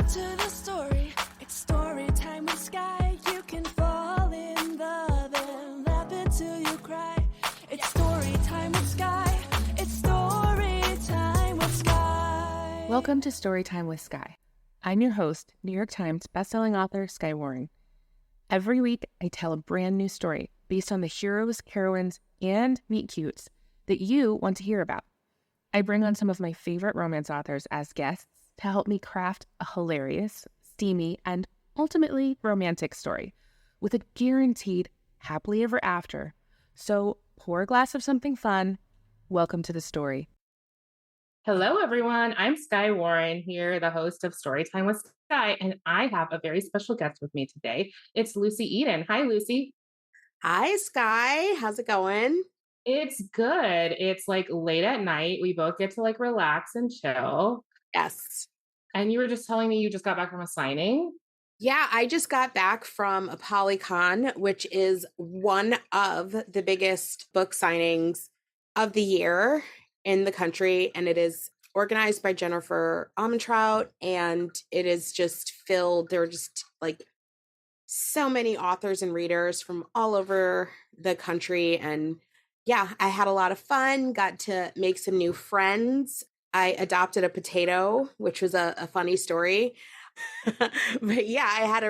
to the story. It's story time with Skye. You can fall in love and laugh until you cry. It's story time with Skye. It's story time with Skye. Welcome to Storytime with Skye. I'm your host, New York Times bestselling author Skye Warren. Every week, I tell a brand new story based on the heroes, heroines, and meet-cutes that you want to hear about. I bring on some of my favorite romance authors as guests to help me craft a hilarious, steamy, and ultimately romantic story with a guaranteed happily ever after. So pour a glass of something fun. Welcome to the story. Hello, everyone. I'm Skye Warren here, the host of Storytime with Skye, and I have a very special guest with me today. It's Lucy Eden. Hi, Lucy. Hi, Skye. How's it going? It's good. It's like late at night. We both get to like relax and chill. Yes. And you were just telling me you just got back from a signing. Yeah, I just got back from a Polycon, which is one of the biggest book signings of the year in the country. And it is organized by Jennifer Armentrout. And it is just filled. There were just like so many authors and readers from all over the country. And yeah, I had a lot of fun, got to make some new friends. I adopted a potato, which was a funny story. But yeah, I had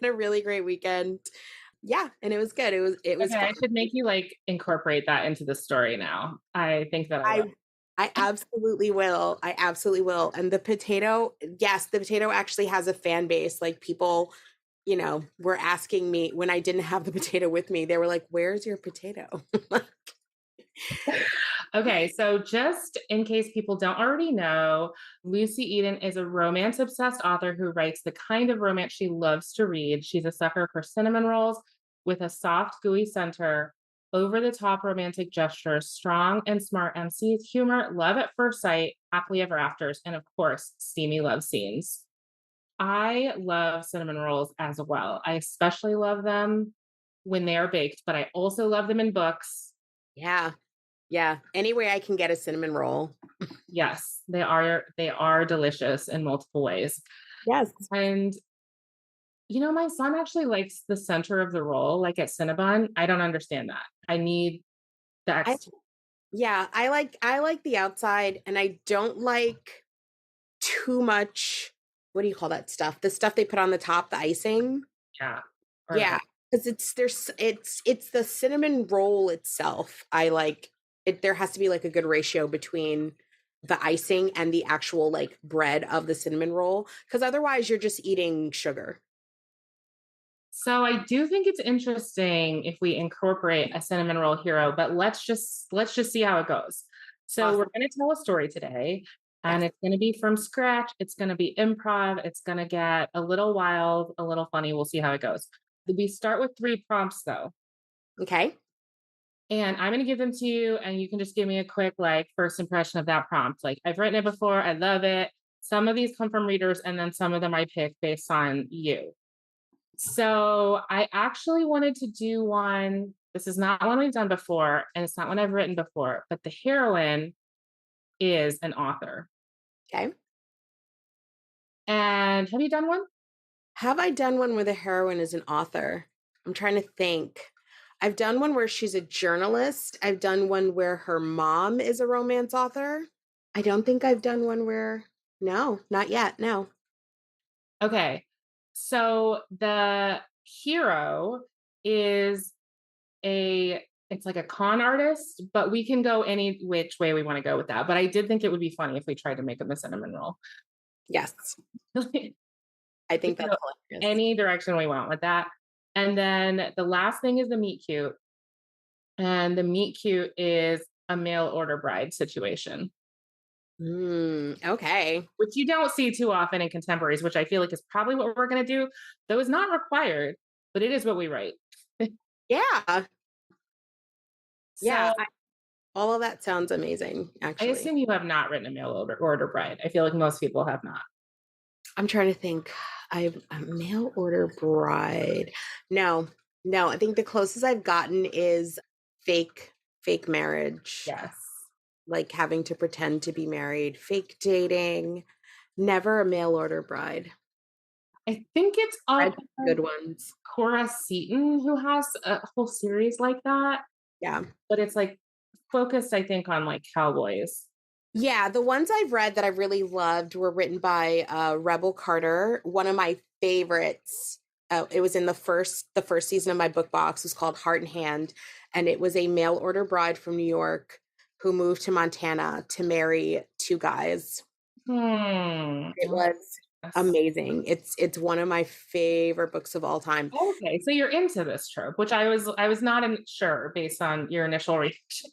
a really great weekend. Yeah, and it was good. It was Okay, fun. I should make you like incorporate that into the story now. I think that I will. I absolutely will. I absolutely will. And the potato, yes, the potato actually has a fan base. Like people, were asking me when I didn't have the potato with me, they were like, "Where's your potato?" Okay, so just in case people don't already know, Lucy Eden is a romance-obsessed author who writes the kind of romance she loves to read. She's a sucker for cinnamon rolls with a soft, gooey center, over-the-top romantic gestures, strong and smart MCs, humor, love at first sight, happily ever afters, and of course, steamy love scenes. I love cinnamon rolls as well. I especially love them when they are baked, but I also love them in books. Yeah. Yeah. Any way I can get a cinnamon roll. Yes, they are delicious in multiple ways. Yes. And my son actually likes the center of the roll, like at Cinnabon. I don't understand that. I need the extra. Yeah, I like the outside, and I don't like too much. What do you call that stuff? The stuff they put on the top, the icing. Yeah. Yeah, because it's the cinnamon roll itself. I like it. There has to be like a good ratio between the icing and the actual like bread of the cinnamon roll, because otherwise you're just eating sugar. So I do think it's interesting if we incorporate a cinnamon roll hero, but let's just see how it goes. So Awesome. we're going to tell a story today, and Yes. it's going to be from scratch. It's going to be improv. It's going to get a little wild, a little funny. We'll see how it goes. We start with 3 prompts though. Okay. And I'm going to give them to you, and you can just give me a quick, like, first impression of that prompt. Like, I've written it before. I love it. Some of these come from readers, and then some of them I pick based on you. So I actually wanted to do one. This is not one we've done before, and it's not one I've written before, but the heroine is an author. Okay. And have you done one? Have I done one where the heroine is an author? I'm trying to think. I've done one where she's a journalist. I've done one where her mom is a romance author. I don't think I've done one where, no, not yet. No. Okay. So the hero is it's like a con artist, but we can go any which way we want to go with that. But I did think it would be funny if we tried to make him a cinnamon roll. Yes. I think that's hilarious. Any direction we want with that. And then the last thing is the meet cute. And the meet cute is a mail order bride situation. Okay. Which you don't see too often in contemporaries, which I feel like is probably what we're going to do. Though it's not required, but it is what we write. Yeah. So, all of that sounds amazing, actually. I assume you have not written a mail order bride. I feel like most people have not. I'm trying to think. I've a mail order bride. No, I think the closest I've gotten is fake marriage. Yes. Like having to pretend to be married, fake dating, never a mail order bride. I think it's Read all good ones. Cora Seaton who has a whole series like that, Yeah. but it's like focused, I think, on like cowboys. Yeah, the ones I've read that I really loved were written by Rebel Carter. One of my favorites. It was in the first season of my book box. Was called Heart and Hand, and it was a mail order bride from New York who moved to Montana to marry two guys. It Oh, was yes. amazing. It's one of my favorite books of all time. Okay, so you're into this trope, which I was not sure based on your initial reaction.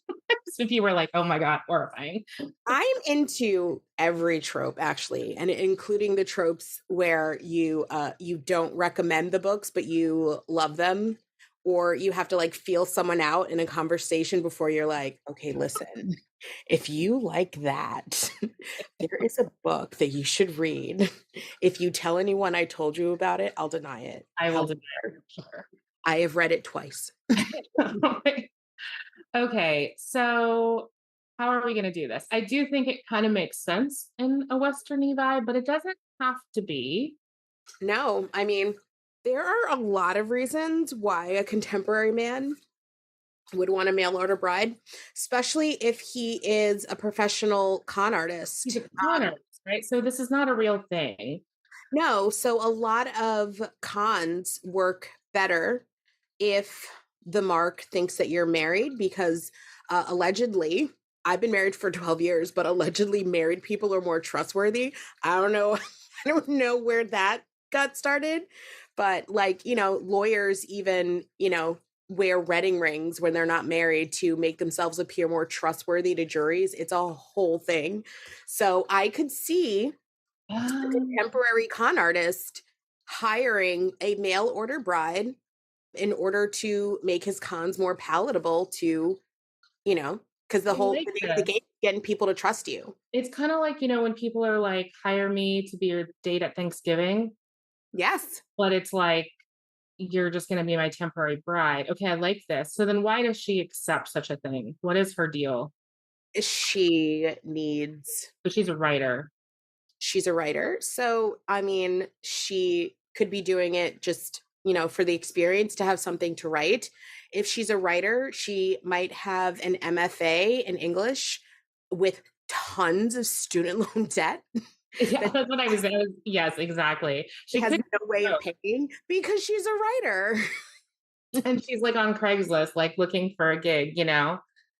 If you were like, "Oh my god, horrifying." I'm into every trope actually, and including the tropes where you don't recommend the books but you love them, or you have to like feel someone out in a conversation before you're like, okay, listen, if you like that, there is a book that you should read. If you tell anyone I told you about it, I'll deny it. I will However, deny it for I have read it twice. sure. Okay, so how are we going to do this? I do think it kind of makes sense in a westerny vibe, but it doesn't have to be. No, I mean, there are a lot of reasons why a contemporary man would want a mail order bride, especially if he is a professional con He's artist. a con artist, right? So this is not a real thing. No, so a lot of cons work better if the mark thinks that you're married because allegedly, I've been married for 12 years, but allegedly married people are more trustworthy. I don't know. I don't know where that got started, but like, lawyers even, wear wedding rings when they're not married to make themselves appear more trustworthy to juries. It's a whole thing. So I could see a Um, contemporary con artist hiring a mail order bride in order to make his cons more palatable to, because I like the name of the game this. is getting people to trust you. It's kind of like, when people are like, hire me to be your date at Thanksgiving, Yes. but it's like, you're just going to be my temporary bride. Okay, I like this. So then why does she accept such a thing? What is her deal? She needs, But she's a writer. she's a writer. So, I mean, she could be doing it just, for the experience to have something to write. If she's a writer, she might have an MFA in English with tons of student loan debt Yeah, that that's what I was saying. Yes, exactly. she She has could, no way of oh, paying because she's a writer. and she's like on Craigslist, like looking for a gig.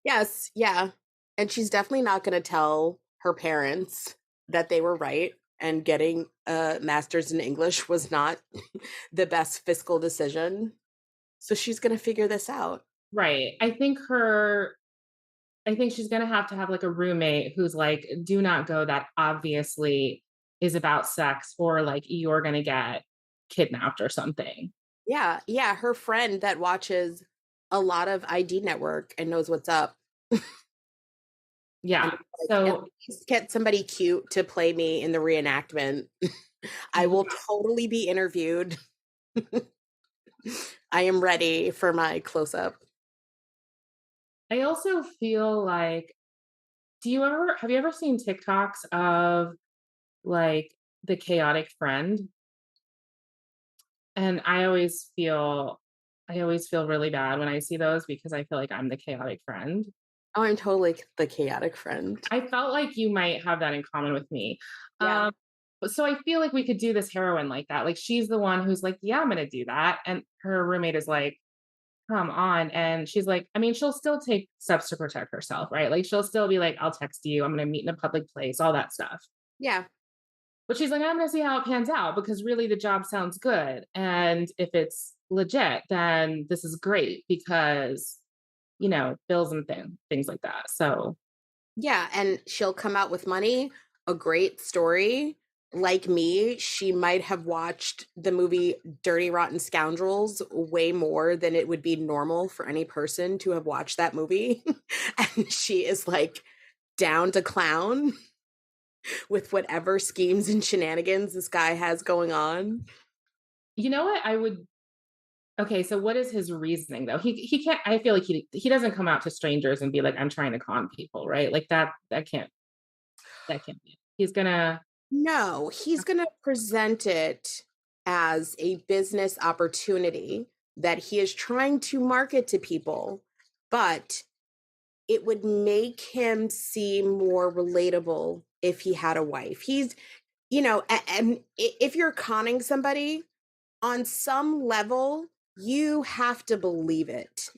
Yes, yeah. And she's definitely not going to tell her parents that they were right and getting a master's in English was not the best fiscal decision. So she's going to figure this out. Right. I think she's gonna have to have like a roommate who's like, do not go, that obviously is about sex, or like you're gonna get kidnapped or something. Yeah, yeah, her friend that watches a lot of ID Network and knows what's up. And Yeah. like, at So least get somebody cute to play me in the reenactment. I will totally be interviewed. I am ready for my close up. I also feel like, have you ever seen TikToks of like the chaotic friend? And I always feel really bad when I see those because I feel like I'm the chaotic friend. Oh, I'm totally the chaotic friend. I felt like you might have that in common with me. Yeah. So I feel like we could do this heroine like that. Like she's the one who's like, yeah, I'm gonna do that. And her roommate is like, come on. And she's like, I mean, she'll still take steps to protect herself, right? Like she'll still be like, I'll text you, I'm gonna meet in a public place, all that stuff. Yeah. But she's like, I'm gonna see how it pans out because really the job sounds good. And if it's legit, then this is great because, bills and things like that. So Yeah. And she'll come out with money, a great story. Like me, she might have watched the movie Dirty Rotten Scoundrels way more than it would be normal for any person to have watched that movie. And she is like down to clown with whatever schemes and shenanigans this guy has going on. you know what? Okay, so what is his reasoning though? He can't. I feel like he doesn't come out to strangers and be like, I'm trying to con people, right? Like that can't be it. He's gonna No, he's going to present it as a business opportunity that he is trying to market to people, but it would make him seem more relatable if he had a wife. He's, and if you're conning somebody on some level, you have to believe it.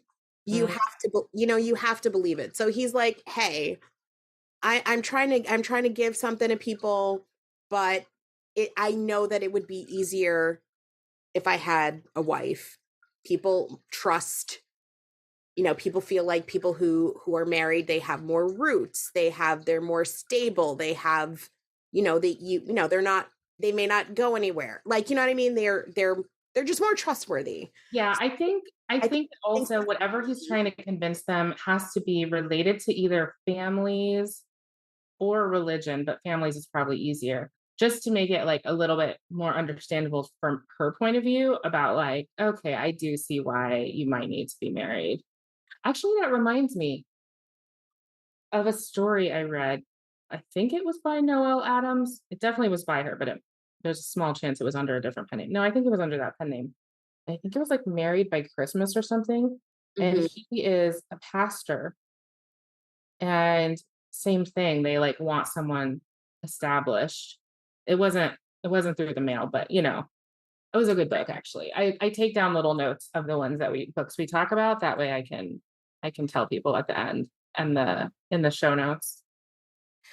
You Mm. have to, you have to believe it. So he's like, hey, I'm trying to give something to people, but I know that it would be easier if I had a wife. People trust, people feel like people who are married, they have more roots, they're more stable, they have, they're not, they may not go anywhere. Like, you know what I mean? They're just more trustworthy. Yeah, I I think think also that's whatever he's trying to convince them has to be related to either families or religion, but families is probably easier. Just to make it like a little bit more understandable from her point of view about like, okay, I do see why you might need to be married. Actually, that reminds me of a story I read. I think it was by Noelle Adams. It definitely was by her, but there's a small chance it was under a different pen name. No, I think it was under that pen name. I think it was like Married by Christmas or something. And Mhm. he is a pastor. And same thing, they like want someone established. It wasn't it wasn't through the mail, but it was a good book actually. I take down little notes of the ones that books we talk about. That way I can tell people at the end and in the show notes.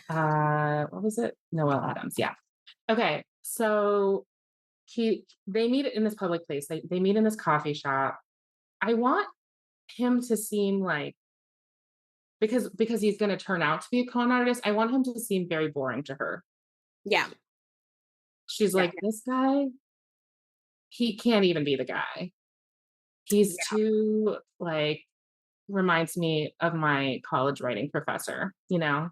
What was it? Noel Adams. Yeah. Okay. So they meet in this public place. They meet in this coffee shop. I want him to seem like because he's going to turn out to be a con artist, I want him to seem very boring to her. Yeah. She's Yeah. like, this guy, he can't even be the guy. He's Yeah. too like reminds me of my college writing professor, you know?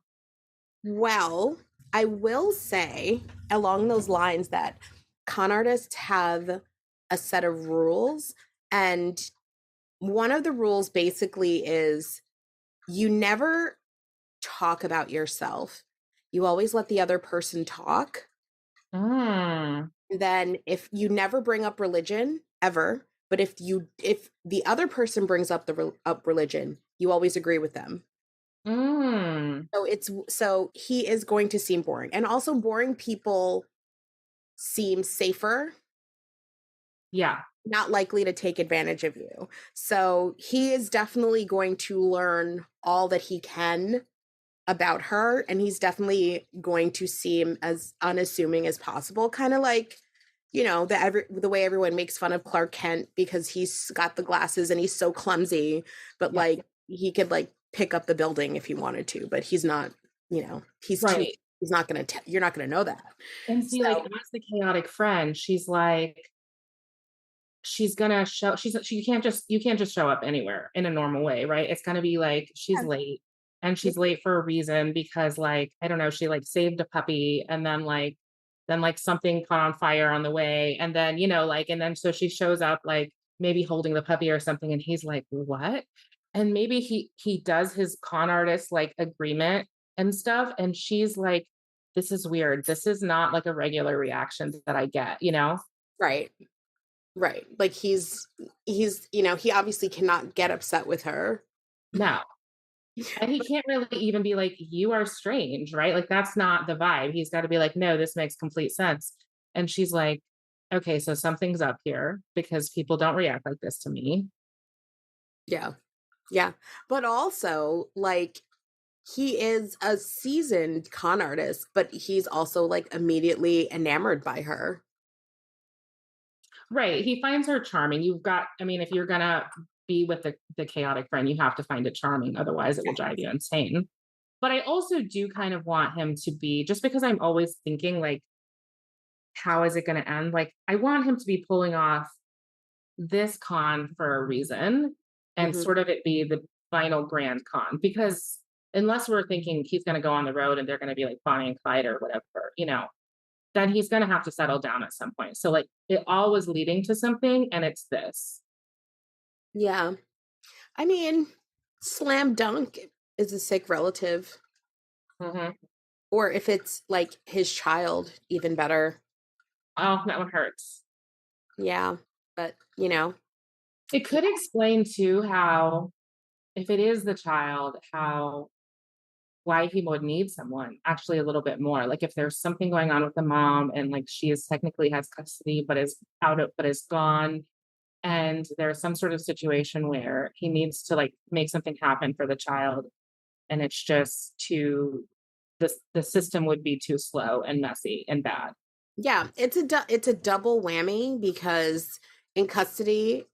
Well, I will say along those lines that con artists have a set of rules, and one of the rules basically is you never talk about yourself. You always let the other person talk. Mm, Then if you never bring up religion ever, but if the other person brings up up religion, you always agree with them. mm, So he is going to seem boring. And also boring people seem safer, yeah. not likely to take advantage of you. So he is definitely going to learn all that he can about her, and he's definitely going to seem as unassuming as possible, kind of like the way everyone makes fun of Clark Kent because he's got the glasses and he's so clumsy, but Yeah. like he could like pick up the building if he wanted to, but he's not, he's too, Right. he's not going to you're not going to know that. And see, like So as the chaotic friend, she's like, she's gonna show you can't just show up anywhere in a normal way, right? It's gonna be like she's late and she's late for a reason because like I don't know, she like saved a puppy and then like something caught on fire on the way and then like and then so she shows up like maybe holding the puppy or something and he's like what, and maybe he does his con artist like agreement and stuff and she's like this is weird, this is not like a regular reaction that I get, right. Right. Like he's he obviously cannot get upset with her. no. And he can't really even be like, you are strange, right? Like, that's not the vibe. He's got to be like, no, this makes complete sense. And she's like, okay, so something's up here because people don't react like this to me. Yeah. Yeah. But also like he is a seasoned con artist, but he's also like immediately enamored by her. Right. He finds her charming. I mean, if you're going to be with the chaotic friend, you have to find it charming. Otherwise, it will drive you insane. But I also do kind of want him to be, just because I'm always thinking, like, how is it going to end? Like, I want him to be pulling off this con for a reason and Mhm. sort of it be the final grand con because unless we're thinking he's going to go on the road and they're going to be like Bonnie and Clyde or whatever, then he's going to have to settle down at some point. So like it all was leading to something and it's this. Yeah. I mean, slam dunk is a sick relative. Mhm. Or if it's like his child, even better. Oh, that one hurts. Yeah. But, It could explain too how, if it is the child, how why he would need someone actually a little bit more. Like if there's something going on with the mom and like she is technically has custody but is gone, and there's some sort of situation where he needs to like make something happen for the child, and it's just too the system would be too slow and messy and bad. yeah, it's a double whammy because in custody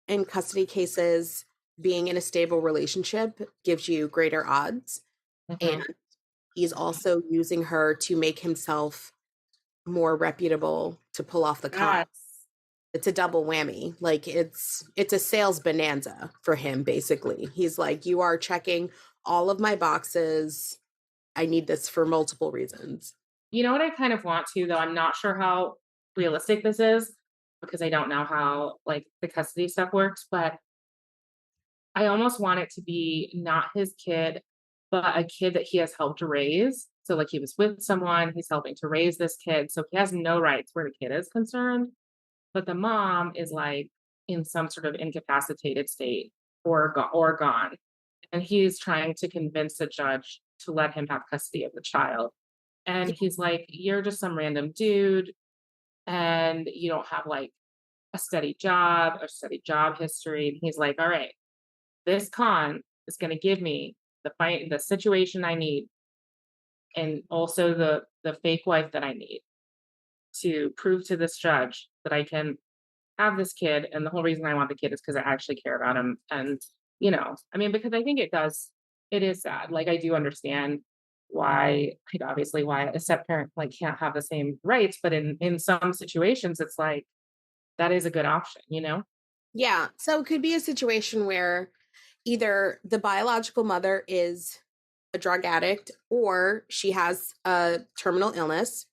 in custody cases, being in a stable relationship gives you greater odds. And Mhm. he's also using her to make himself more reputable to pull off the con. Yes. It's a double whammy. Like it's a sales bonanza for him basically. He's like, you are checking all of my boxes. I need this for multiple reasons. You know what I kind of want to, though? I'm not sure how realistic this is because I don't know how like the custody stuff works, but I almost want it to be not his kid, but a kid that he has helped raise. So like he was with someone, he's helping to raise this kid. So he has no rights where the kid is concerned, but the mom is like in some sort of incapacitated state or gone. And he's trying to convince the judge to let him have custody of the child. And he's like, "You're just some random dude and you don't have like a steady job or steady job history." And he's like, "All right, this con is going to give me the situation I need and also the fake wife that I need to prove to this judge that I can have this kid, and the whole reason I want the kid is because I actually care about him." And, I mean, because I think it is sad. Like, I do understand why, like, obviously, why a step parent, like, can't have the same rights, but in some situations, it's like, that is a good option, you know? Yeah. So it could be a situation where either the biological mother is a drug addict or she has a terminal illness.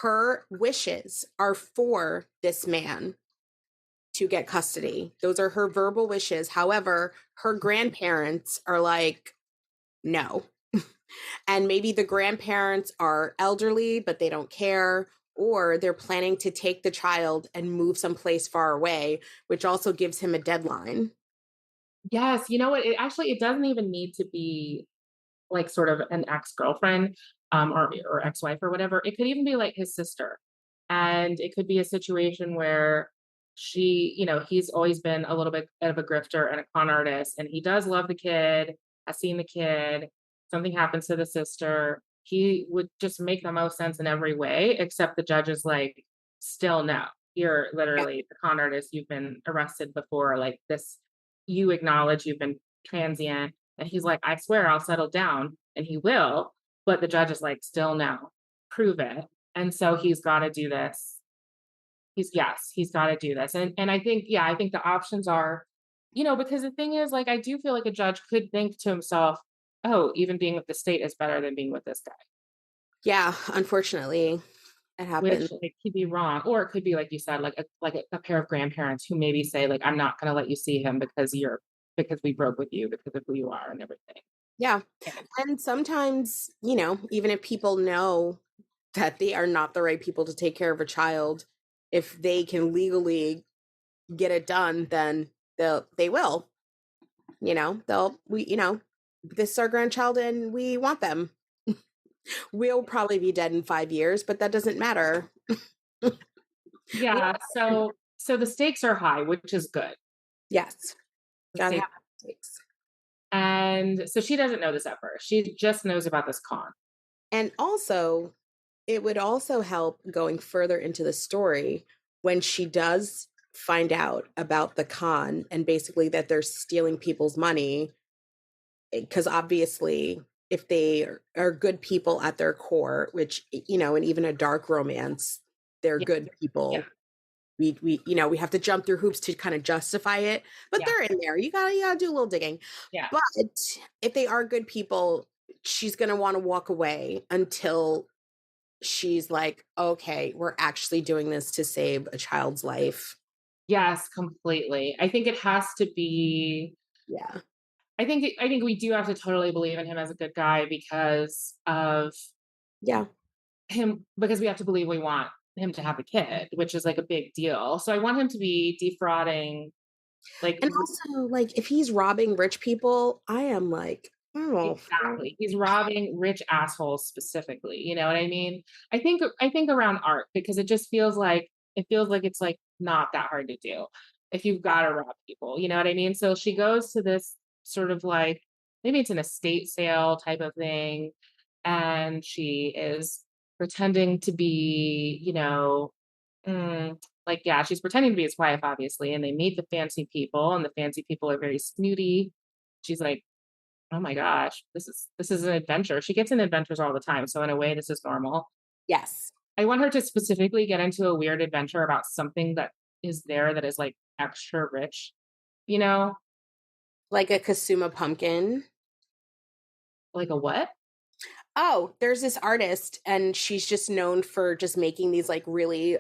Her wishes are for this man to get custody. Those are her verbal wishes. However, her grandparents are like, no. And maybe the grandparents are elderly, but they don't care, or they're planning to take the child and move someplace far away, which also gives him a deadline. Yes, you know what? It doesn't even need to be like sort of an ex-girlfriend, or ex-wife or whatever. It could even be like his sister. And it could be a situation where he's always been a little bit of a grifter and a con artist, and he does love the kid, has seen the kid, something happens to the sister. He would just make the most sense in every way, except the judge is like, still no. You're Yeah. literally the con artist. You've been arrested before. Like this, you acknowledge you've been transient. And he's like, I swear I'll settle down. And he will. But the judge is like, still no, prove it. And so he's got to do this. He's got to do this. And I think, yeah, I think the options are, because the thing is, like, I do feel like a judge could think to himself, oh, even being with the state is better than being with this guy, Yeah, unfortunately, it which happens. it could be wrong. Or it could be, like you said, like a pair of grandparents who maybe say, like, I'm not gonna let you see him because we broke with you because of who you are and everything. Yeah. And sometimes, even if people know that they are not the right people to take care of a child, if they can legally get it done, then they will. This is our grandchild and we want them. We'll probably be dead in 5 years, but that doesn't matter. We Yeah, so the stakes are high, which is good. Yes, The gotta stakes have mistakes. and so she doesn't know this at first. She just knows about this con. And also, it would also help going further into the story when she does find out about the con and basically that they're stealing people's money. Because obviously, if they are good people at their core, which, and even a dark romance, they're Yeah, good yeah, people. We have to jump through hoops to kind of justify it, but yeah, they're in there. You gotta do a little digging. yeah. But if they are good people, she's gonna want to walk away until she's like, okay, we're actually doing this to save a child's life. Yes, completely. I think it has to be Yeah. I think we do have to totally believe in him as a good guy because of Yeah. him because we have to believe we want him to have a kid, which is like a big deal. So I want him to be defrauding, like And also, like, if he's robbing rich people, I am like, oh, exactly. He's robbing rich assholes specifically. You know what I mean? I think around art because it feels like it's like not that hard to do if you've got to rob people. You know what I mean? So she goes to this sort of like maybe it's an estate sale type of thing, and she is pretending to be, like yeah, she's pretending to be his wife, obviously, and they meet the fancy people, and the fancy people are very snooty. She's like, oh my gosh, this is an adventure. She gets in adventures all the time. So in a way, this is normal. yes. I want her to specifically get into a weird adventure about something that is there that is like extra rich, you know, Like a Kasuma pumpkin. like a what? Oh, there's this artist, and she's just known for just making these like really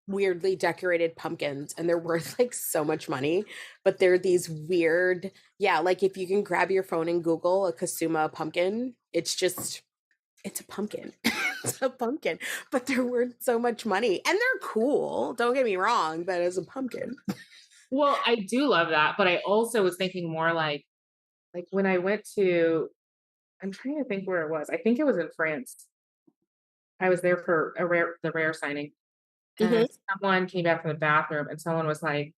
weirdly decorated pumpkins, and they're worth like so much money. But they're these weird, yeah, like if you can grab your phone and Google a Kasuma pumpkin, it's a pumpkin. It's a pumpkin, but they're worth so much money and they're cool. Don't get me wrong, but as a pumpkin. Well, I do love that, but I also was thinking more like when I went to, I'm trying to think where it was. I think it was in France. I was there for the rare signing, Hmm. and someone came back from the bathroom, and someone was like,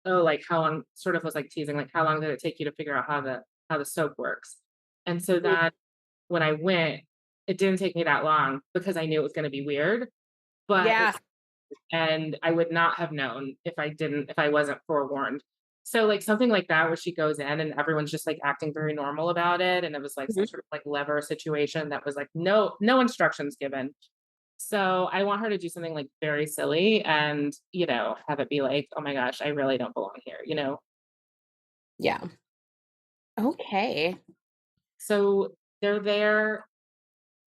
"Oh, like how long?" Sort of was like teasing, like, "How long did it take you to figure out how the soap works?" And so that when I went, it didn't take me that long because I knew it was going to be weird, but Yeah. and I would not have known if I wasn't forewarned. So like something like that where she goes in and everyone's just like acting very normal about it. And it was like some Mhm. sort of like lever situation that was like no instructions given. So I want her to do something like very silly and, have it be like, oh my gosh, I really don't belong here. Yeah. Okay. So they're there.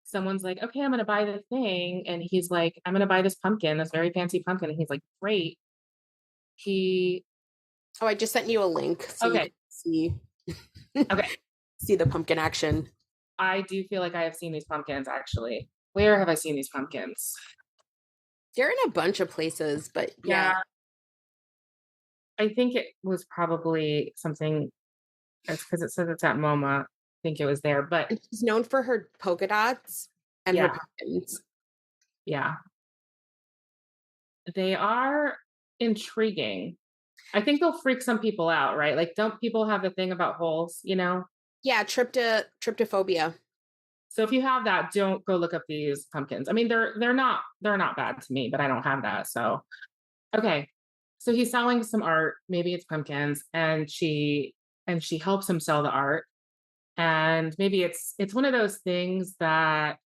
Someone's like, okay, I'm gonna buy the thing. And he's like, I'm gonna buy this pumpkin, this very fancy pumpkin. And he's like, great. He Oh, I just sent you a link so you okay, can see okay. see the pumpkin action. I do feel like I have seen these pumpkins actually. Where have I seen these pumpkins? They're in a bunch of places, but yeah. Yeah, I think it was probably something. It's because it says it's at MoMA. I think it was there, but And she's known for her polka dots and her yeah, pumpkins. yeah, they are intriguing. I think they'll freak some people out, right? Like, don't people have the thing about holes? Yeah, tryptophobia. So if you have that, don't go look up these pumpkins. I mean, they're not bad to me, but I don't have that. So okay. So he's selling some art, maybe it's pumpkins, and she helps him sell the art. And maybe it's one of those things that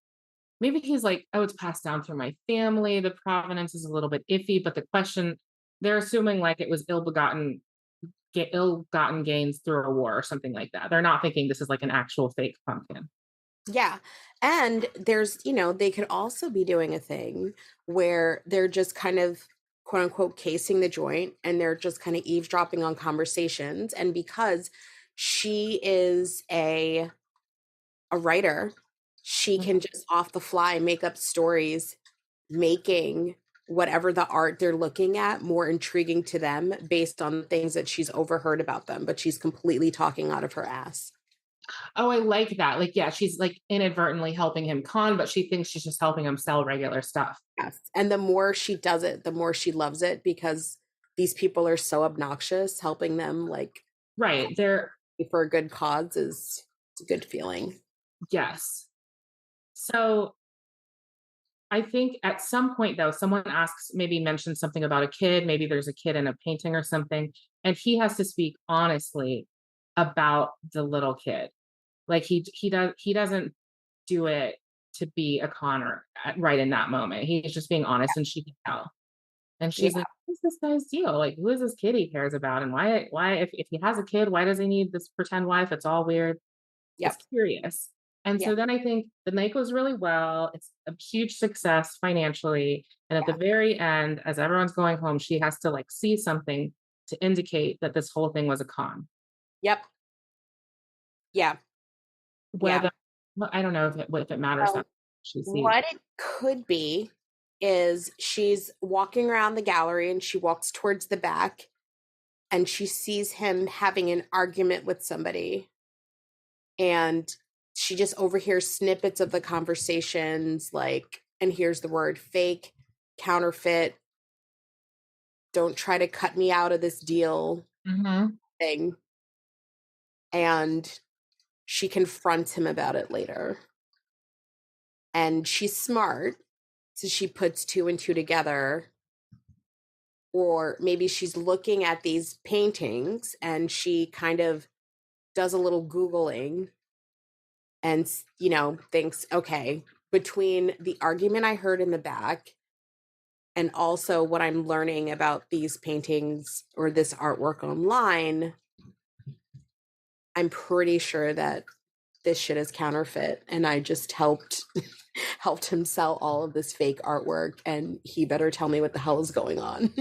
maybe he's like, oh, it's passed down through my family. The provenance is a little bit iffy, but the question they're assuming like it was ill-gotten gains through a war or something like that. They're not thinking this is like an actual fake pumpkin. Yeah. And they could also be doing a thing where they're just kind of quote unquote casing the joint, and they're just kind of eavesdropping on conversations. And because she is a writer, she Mhm. can just off the fly make up stories, making whatever the art they're looking at more intriguing to them based on things that she's overheard about them, but she's completely talking out of her ass. Oh, I like that. Like, yeah, she's like inadvertently helping him con, but she thinks she's just helping him sell regular stuff. Yes. And the more she does it, the more she loves it because these people are so obnoxious. Helping them like Right. for a good cause is it's a good feeling. Yes. So I think at some point though, someone asks, maybe mentions something about a kid, maybe there's a kid in a painting or something, and he has to speak honestly about the little kid. Like he doesn't do it to be a conner right in that moment. He's just being honest and she can tell. And Yeah. she's like, what's this guy's deal? Like, who is this kid he cares about? And why if he has a kid, why does he need this pretend wife? It's all weird. It's Yep. curious. And Yeah. so then I think the night goes really well. It's a huge success financially. And at the Yeah. very end, as everyone's going home, she has to like see something to indicate that this whole thing was a con. Yep. Yeah. Yeah. Whether, well, I don't know if it matters that So she sees. what it could be is she's walking around the gallery and she walks towards the back and she sees him having an argument with somebody. And she just overhears snippets of the conversations, like, and here's the word fake, counterfeit, don't try to cut me out of this deal thing. And she confronts him about it later. And she's smart, so she puts two and two together. Or maybe she's looking at these paintings and she kind of does a little Googling and, you know, thinks, okay, between the argument I heard in the back and also what I'm learning about these paintings or this artwork online, I'm pretty sure that this shit is counterfeit. And I just helped him sell all of this fake artwork, and he better tell me what the hell is going on.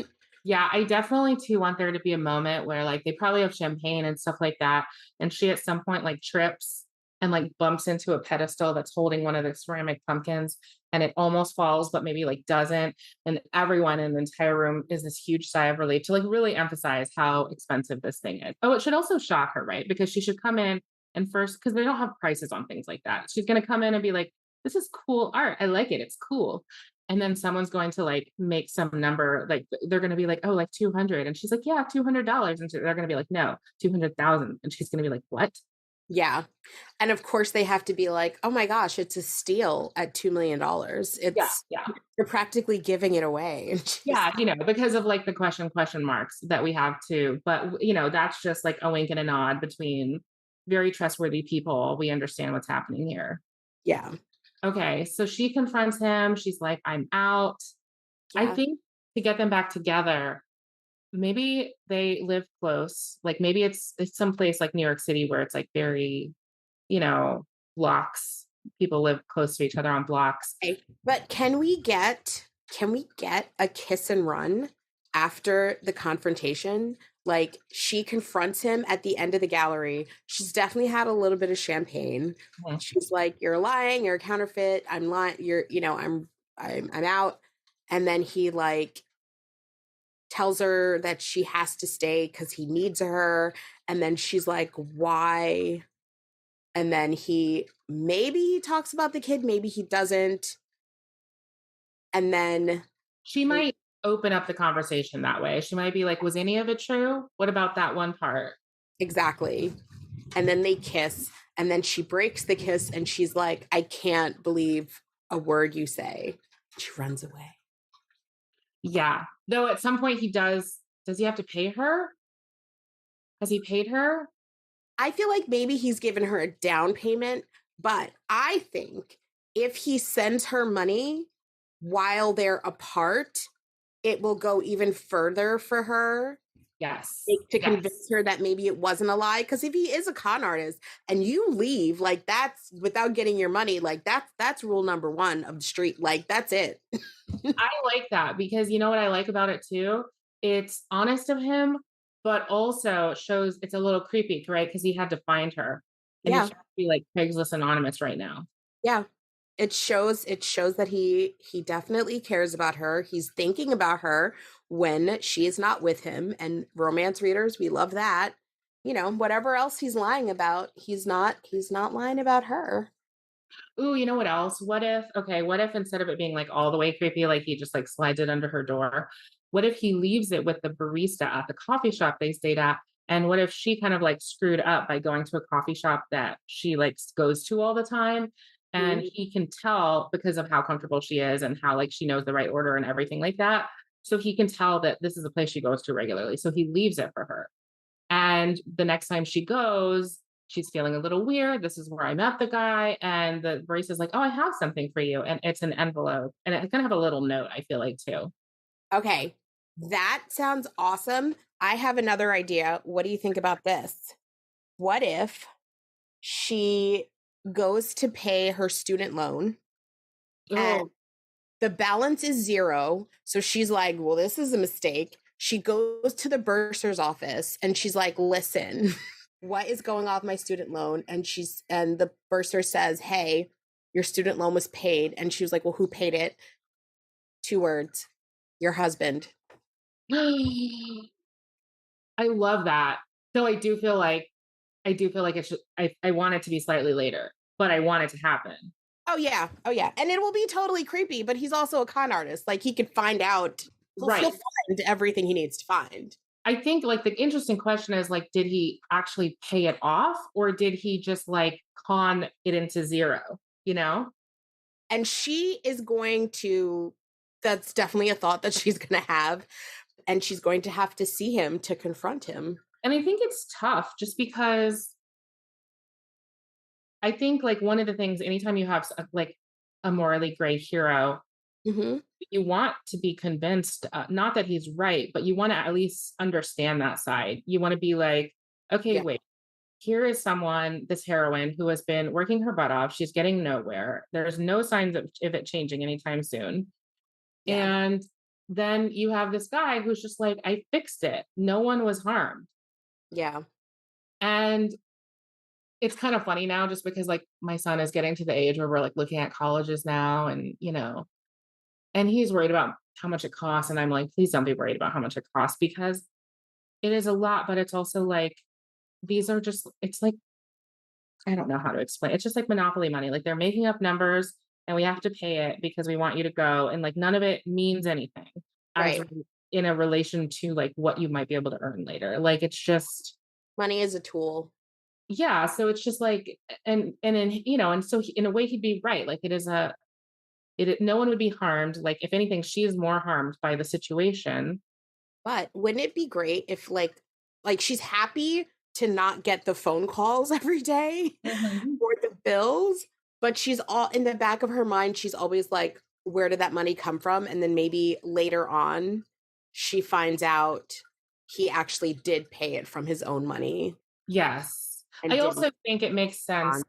Yeah, I definitely too want there to be a moment where like they probably have champagne and stuff like that. And she at some point like trips and like bumps into a pedestal that's holding one of the ceramic pumpkins and it almost falls, but maybe like doesn't. And everyone in the entire room is this huge sigh of relief to like really emphasize how expensive this thing is. Oh, it should also shock her, right? Because she should come in and first, because they don't have prices on things like that. She's going to come in and be like, this is cool art. I like it. It's cool. And then someone's going to like make some number, like they're going to be like, oh, like 200. And she's like, yeah, $200. And they're going to be like, no, 200,000. And she's going to be like, what? Yeah. And of course they have to be like, oh my gosh, it's a steal at $2 million. It's you're practically giving it away. Yeah. You know, because of like the question marks that we have too. But, you know, that's just like a wink and a nod between very trustworthy people. We understand what's happening here. Yeah. Okay, so she confronts him. She's like, I'm out. Yeah. I think to get them back together, maybe they live close. Like maybe it's someplace like New York City where it's like very, you know, blocks. People live close to each other on blocks. Okay. But can we get a kiss and run after the confrontation? Like she confronts him at the end of the gallery. She's definitely had a little bit of champagne. Mm-hmm. She's like, you're lying, you're a counterfeit. I'm lying. You're, you know, I'm out. And then he like tells her that she has to stay because he needs her. And then she's like, why? And then maybe he talks about the kid, maybe he doesn't. And then she might open up the conversation that way. She might be like, was any of it true? What about that one part? Exactly. And then they kiss, and then she breaks the kiss and she's like, I can't believe a word you say. She runs away. Yeah. Though at some point does he have to pay her? Has he paid her? I feel like maybe he's given her a down payment, but I think if he sends her money while they're apart, it will go even further for her. Yes. To convince her that maybe it wasn't a lie. Because if he is a con artist and you leave, like that's without getting your money, like that's rule number one of the street. Like that's it. I like that because you know what I like about it too? It's honest of him, but also shows it's a little creepy, right? Because he had to find her. And he should be like Craigslist Anonymous right now. Yeah. It shows that he definitely cares about her. He's thinking about her when she is not with him. And romance readers, we love that. You know, whatever else he's lying about, he's not lying about her. Ooh, you know what else? What if instead of it being like all the way creepy, like he just like slides it under her door, what if he leaves it with the barista at the coffee shop they stayed at? And what if she kind of like screwed up by going to a coffee shop that she like goes to all the time? And he can tell because of how comfortable she is and how like she knows the right order and everything like that. So he can tell that this is a place she goes to regularly. So he leaves it for her. And the next time she goes, she's feeling a little weird. This is where I met the guy. And the barista's like, oh, I have something for you. And it's an envelope. And it's going to have a little note, I feel like, too. Okay. That sounds awesome. I have another idea. What do you think about this? What if she goes to pay her student loan and the balance is zero? So she's like, well, this is a mistake. She goes to the bursar's office and she's like, listen, what is going on with my student loan? And the bursar says, hey, your student loan was paid. And she was like, well, who paid it? 2 words. Your husband. I love that. So I do feel like it should I want it to be slightly later, but I want it to happen. Oh, yeah. Oh, yeah. And it will be totally creepy, but he's also a con artist. Like, he could find out. He'll Right. find everything he needs to find. I think like the interesting question is like, did he actually pay it off or did he just like con it into zero, you know? And she is going to, that's definitely a thought that she's going to have. And she's going to have to see him to confront him. And I think it's tough just because I think like one of the things, anytime you have like a morally gray hero, Hmm. you want to be convinced, not that he's right, but you want to at least understand that side. You want to be like, okay, Yeah. wait, here is someone, this heroine, who has been working her butt off. She's getting nowhere. There's no signs of it changing anytime soon. Yeah. And then you have this guy who's just like, I fixed it. No one was harmed. Yeah. And it's kind of funny now just because like my son is getting to the age where we're like looking at colleges now and, and he's worried about how much it costs. And I'm like, please don't be worried about how much it costs because it is a lot, but it's also like, these are just, it's like, I don't know how to explain. It's just like monopoly money. Like they're making up numbers and we have to pay it because we want you to go. And like none of it means anything as Right. in a relation to like what you might be able to earn later. Like it's just, Money is a tool. yeah. So it's just like, and in, and so in a way he'd be right. Like it is no one would be harmed. Like if anything, she is more harmed by the situation. But wouldn't it be great if like she's happy to not get the phone calls every day Mhm. or the bills, but she's all in the back of her mind, she's always like, where did that money come from? And then maybe later on, she finds out he actually did pay it from his own money Yes. and I didn't also think it makes sense on.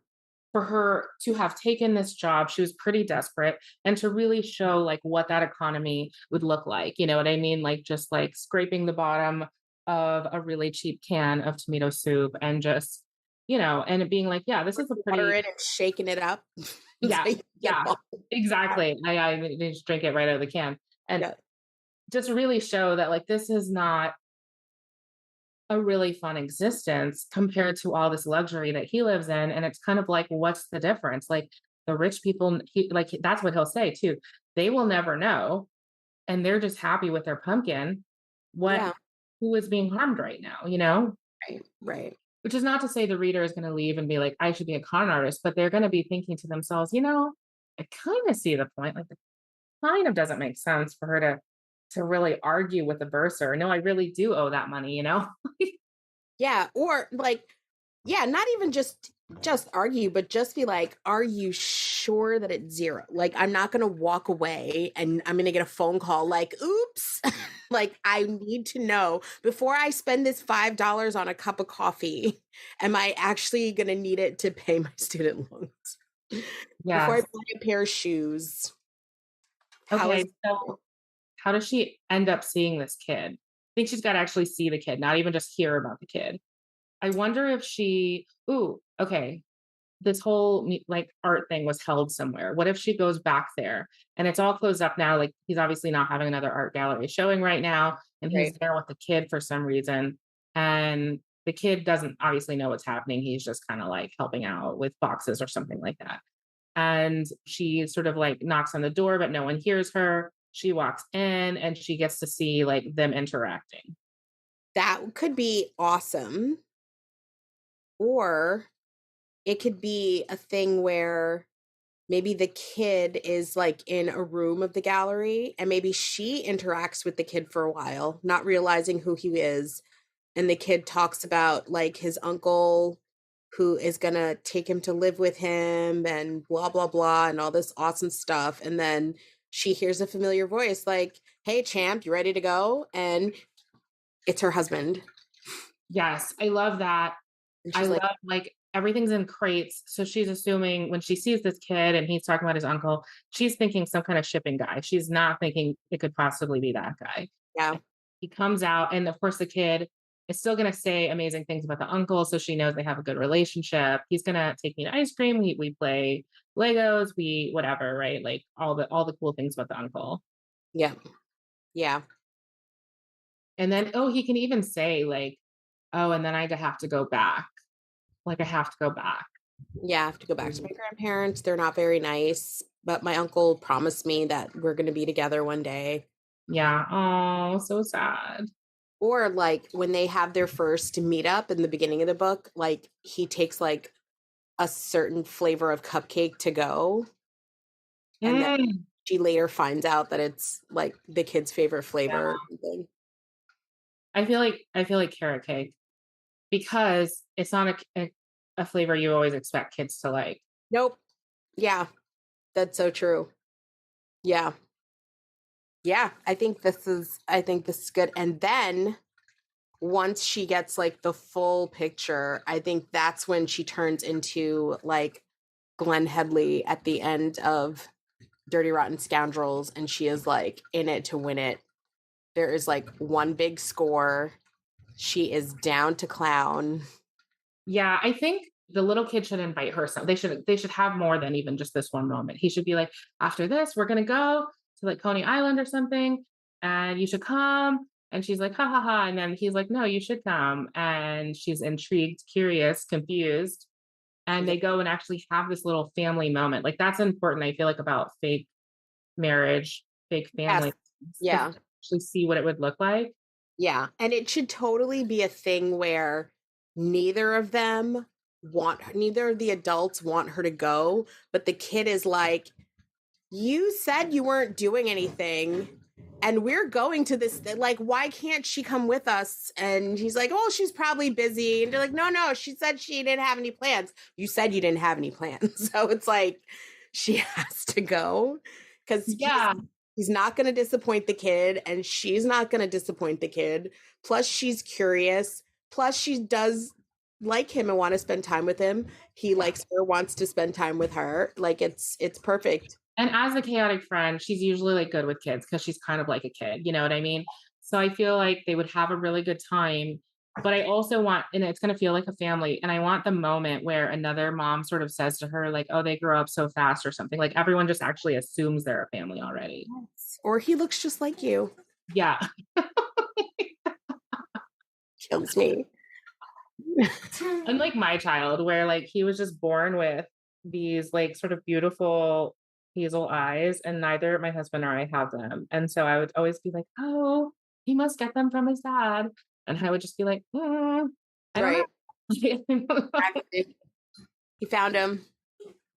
for her to have taken this job. She was pretty desperate and to really show like what that economy would look like. You know what I mean? Like just like scraping the bottom of a really cheap can of tomato soup and just, and it being like, yeah, this is a Water pretty, it and shaking it up. So yeah, you can get yeah, all- exactly. They just drink it right out of the can and yeah. just really show that like this is not a really fun existence compared to all this luxury that he lives in. And it's kind of like, what's the difference? Like the rich people, that's what he'll say too. They will never know. And they're just happy with their pumpkin. Yeah. Who is being harmed right now, Right. Right. which is not to say the reader is going to leave and be like, I should be a con artist, but they're going to be thinking to themselves, I kind of see the point. Like it kind of doesn't make sense for her to really argue with the bursar. No, I really do owe that money. Yeah, or like, yeah, not even just argue, but just be like, are you sure that it's zero? Like, I'm not gonna walk away and I'm gonna get a phone call like, oops. Like, I need to know before I spend this $5 on a cup of coffee, am I actually gonna need it to pay my student loans? Before I Yes. buy a pair of shoes. How Okay, is so how does she end up seeing this kid? I think she's got to actually see the kid, not even just hear about the kid. I wonder if okay, this whole like art thing was held somewhere. What if she goes back there and it's all closed up now? Like he's obviously not having another art gallery showing right now, and he's right? there with the kid for some reason. And the kid doesn't obviously know what's happening. He's just kind of like helping out with boxes or something like that. And she sort of like knocks on the door, but no one hears her. She walks in and she gets to see like them interacting. That could be awesome. Or it could be a thing where maybe the kid is like in a room of the gallery and maybe she interacts with the kid for a while, not realizing who he is. And the kid talks about like his uncle who is going to take him to live with him and blah, blah, blah, and all this awesome stuff. And then she hears a familiar voice like, hey, champ, you ready to go? And it's her husband. Yes, I love that. And I she's like, love like everything's in crates. So she's assuming when she sees this kid and he's talking about his uncle, she's thinking some kind of shipping guy. She's not thinking it could possibly be that guy. yeah, He comes out, and of course, the kid is still going to say amazing things about the uncle. So she knows they have a good relationship. He's going to take me to ice cream. We play Legos, whatever, right? Like all the cool things about the uncle. Yeah. Yeah. And then, he can even say like, oh, and then I have to go back. Like I have to go back. Yeah, I have to go back to my grandparents. They're not very nice, but my uncle promised me that we're going to be together one day. Yeah. Oh, so sad. Or like when they have their first meetup in the beginning of the book, like he takes like a certain flavor of cupcake to go, and then Mm. she later finds out that it's like the kid's favorite Yeah. flavor or something. I feel like carrot cake because it's not a flavor you always expect kids to like. Nope. Yeah, that's so true. Yeah. Yeah, I think this is good. And then once she gets like the full picture, I think that's when she turns into like Glenn Headley at the end of Dirty Rotten Scoundrels, and she is like in it to win it. There is like one big score. She is down to clown. Yeah, I think the little kid should invite her. Some they should have more than even just this one moment. He should be like, after this, we're gonna go to like Coney Island or something, and you should come. And she's like, ha ha ha. And then he's like, no, you should come. And she's intrigued, curious, confused. And Yeah. they go and actually have this little family moment. Like that's important, I feel like, about fake marriage, fake Yes. family, to Yeah. actually see what it would look like. Yeah. And it should totally be a thing where neither of them neither of the adults want her to go, but the kid is like, you said you weren't doing anything, and we're going to this, like, why can't she come with us? And he's like, oh, she's probably busy. And they're like, no, she said she didn't have any plans. You said you didn't have any plans. So it's like she has to go because Yeah. he's not going to disappoint the kid, and she's not going to disappoint the kid. Plus she's curious, plus she does like him and want to spend time with him. He likes her, wants to spend time with her. Like it's perfect. And as a chaotic friend, she's usually like good with kids because she's kind of like a kid, you know what I mean? So I feel like they would have a really good time. But I also want, and it's going to feel like a family. And I want the moment where another mom sort of says to her, like, oh, they grow up so fast or something. Like everyone just actually assumes they're a family already. Or he looks just like you. Yeah. Kills me. Unlike my child, where like he was just born with these like sort of beautiful hazel eyes, and neither my husband or I have them. And so I would always be like, oh, he must get them from his dad. And I would just be like, I don't Right. know. He found him.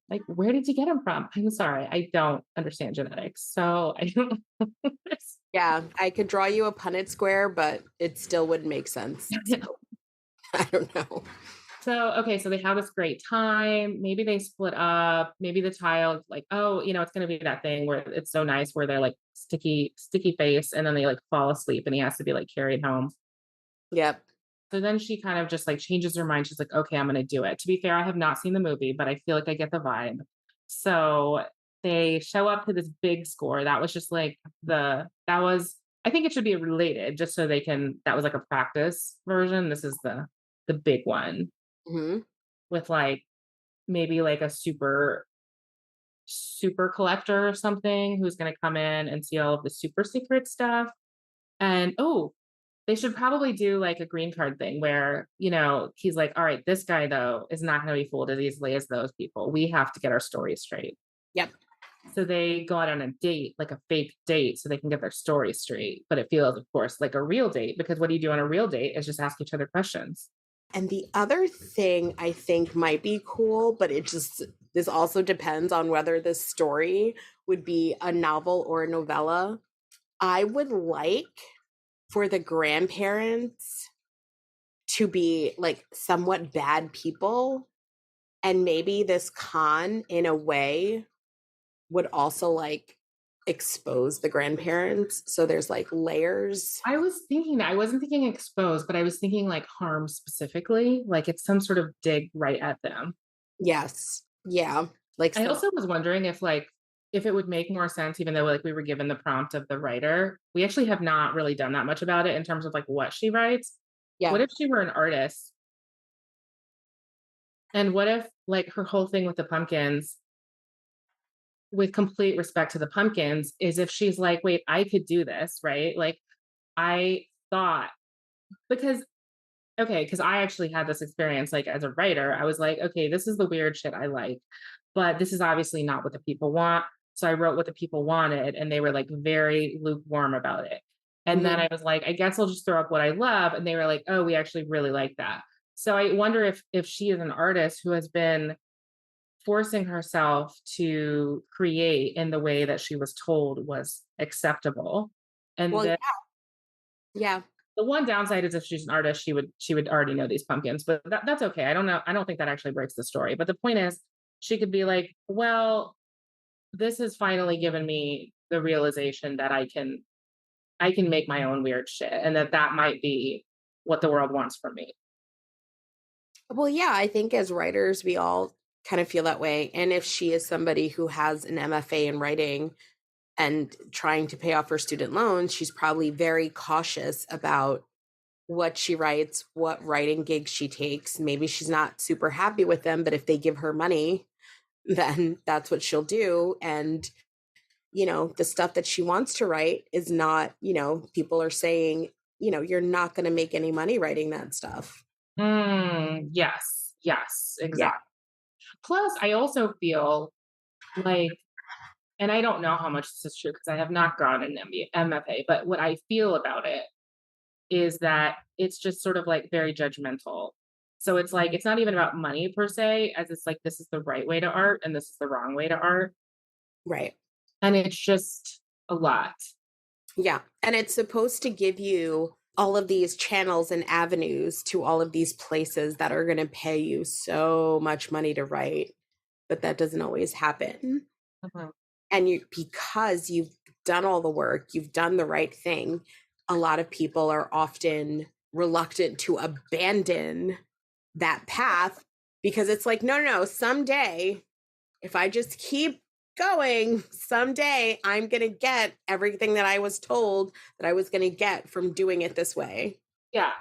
Like, where did you get him from? I'm sorry, I don't understand genetics. So I don't. Yeah, I could draw you a Punnett square, but it still wouldn't make sense. So, I don't know. So, okay, so they have this great time. Maybe they split up. Maybe the child, like, oh, it's going to be that thing where it's so nice where they're like sticky face and then they like fall asleep and he has to be like carried home. Yep. So then she kind of just like changes her mind. She's like, okay, I'm going to do it. To be fair, I have not seen the movie, but I feel like I get the vibe. So they show up to this big score. That was just like I think it should be related just so that was like a practice version. This is the big one. Mm-hmm. With like maybe like a super collector or something who's going to come in and see all of the super secret stuff. And they should probably do like a green card thing where, he's like, all right, this guy though is not going to be fooled as easily as those people. We have to get our story straight. Yep. So they go out on a date, like a fake date, so they can get their story straight. But it feels, of course, like a real date, because what do you do on a real date is just ask each other questions. And the other thing I think might be cool, but this also depends on whether this story would be a novel or a novella. I would like for the grandparents to be like somewhat bad people. And maybe this con, in a way, would also like expose the grandparents. So there's like layers. I was thinking that. I wasn't thinking exposed, but I was thinking like harm specifically, like it's some sort of dig right at them. Yes. Yeah. Like I also was wondering if it would make more sense, even though like we were given the prompt of the writer. We actually have not really done that much about it in terms of like what she writes. yeah. What if she were an artist? And what if like her whole thing with the pumpkins with complete respect to the pumpkins, is if she's like, wait, I could do this, right? Like, I thought, because, okay, because I actually had this experience, like, as a writer, I was like, okay, this is the weird shit I like, but this is obviously not what the people want. So I wrote what the people wanted, and they were like very lukewarm about it. And then Mhm. I was like, I guess I'll just throw up what I love. And they were like, oh, we actually really like that. So I wonder if she is an artist who has been forcing herself to create in the way that she was told was acceptable. And Well, then yeah. the one downside is if she's an artist, she would already know these pumpkins, but that's okay. I don't know. I don't think that actually breaks the story. But the point is, she could be like, well, this has finally given me the realization that I can make my own weird shit, and that might be what the world wants from me. Well, yeah, I think as writers, we all kind of feel that way. And if she is somebody who has an MFA in writing and trying to pay off her student loans, she's probably very cautious about what she writes, what writing gigs she takes. Maybe she's not super happy with them, but if they give her money, then that's what she'll do. And, the stuff that she wants to write is not, people are saying, you're not going to make any money writing that stuff. Yes, yes, Yeah. exactly. Plus, I also feel like, and I don't know how much this is true because I have not gone an MFA, but what I feel about it is that it's just sort of like very judgmental. So it's like, it's not even about money per se, as it's like, this is the right way to art and this is the wrong way to art. Right. And it's just a lot. Yeah. And it's supposed to give you all of these channels and avenues to all of these places that are going to pay you so much money to write, but that doesn't always happen. Mhm. And because you've done all the work, you've done the right thing, a lot of people are often reluctant to abandon that path because it's like, no, someday, if I just keep going, someday I'm going to get everything that I was told that I was going to get from doing it this way. Yeah.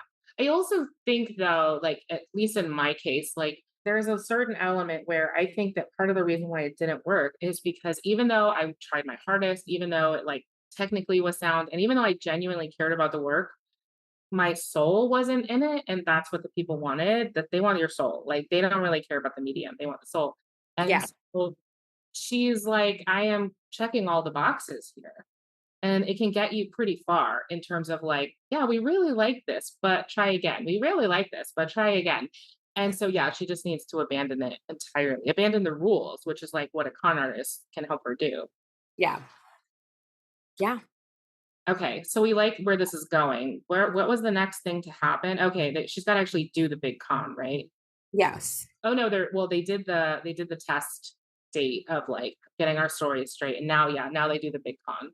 I also think though, like at least in my case, like there's a certain element where I think that part of the reason why it didn't work is because even though I tried my hardest, even though it like technically was sound, and even though I genuinely cared about the work, my soul wasn't in it. And that's what the people wanted, that they want your soul. Like they don't really care about the medium. They want the soul. And Yeah. so she's like, I am checking all the boxes here. And it can get you pretty far in terms of like, yeah, we really like this, but try again. We really like this, but try again. And so, yeah, she just needs to abandon it entirely, abandon the rules, which is like what a con artist can help her do. Yeah. Yeah. Okay, so we like where this is going. What was the next thing to happen? Okay, she's got to actually do the big con, right? Yes. Oh no, they did the test date of like getting our stories straight, and now they do the big con.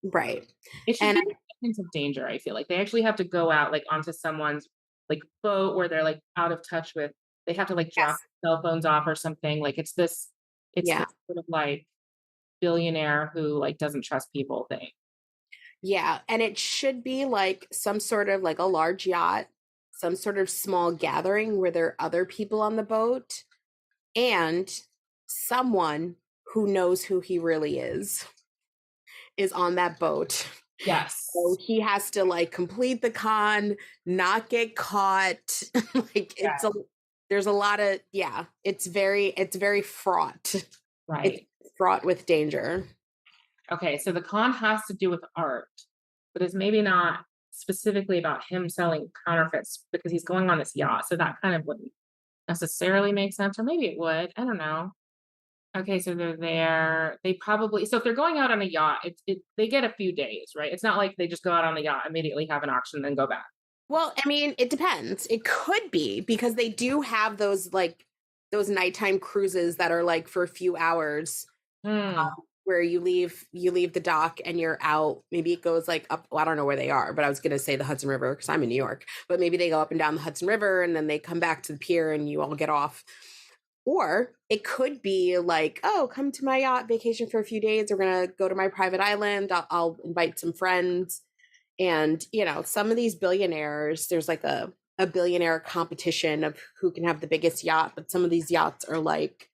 Right. It should And be a sense of danger, I feel like. They actually have to go out, like, onto someone's, like, boat where they're, like, out of touch with they have to, like, drop yes. cell phones off or something, like, it's this Yeah. sort of, like, billionaire who, like, doesn't trust people thing. Yeah. And it should be like some sort of like a large yacht, some sort of small gathering where there are other people on the boat and someone who knows who he really is on that boat. So Yes. he has to like complete the con, not get caught. Like Yeah, there's a lot of it's very fraught. It's right. fraught with danger. Okay, so the con has to do with art, but it's maybe not specifically about him selling counterfeits because he's going on this yacht, so that kind of wouldn't necessarily make sense, or maybe it would, I don't know. Okay, so they're there. They probably so if they're going out on a yacht, they get a few days, right? It's not like they just go out on the yacht, immediately have an auction, then go back. Well, I mean, it depends. It could be because they do have those nighttime cruises that are like for a few hours Hmm. where you leave the dock and you're out. Maybe it goes like up. Well, I don't know where they are, but I was gonna say the Hudson River because I'm in New York. But maybe they go up and down the Hudson River and then they come back to the pier and you all get off. Or it could be like, oh, come to my yacht vacation for a few days. We're gonna go to my private island. I'll invite some friends. And some of these billionaires, there's like a billionaire competition of who can have the biggest yacht. But some of these yachts are like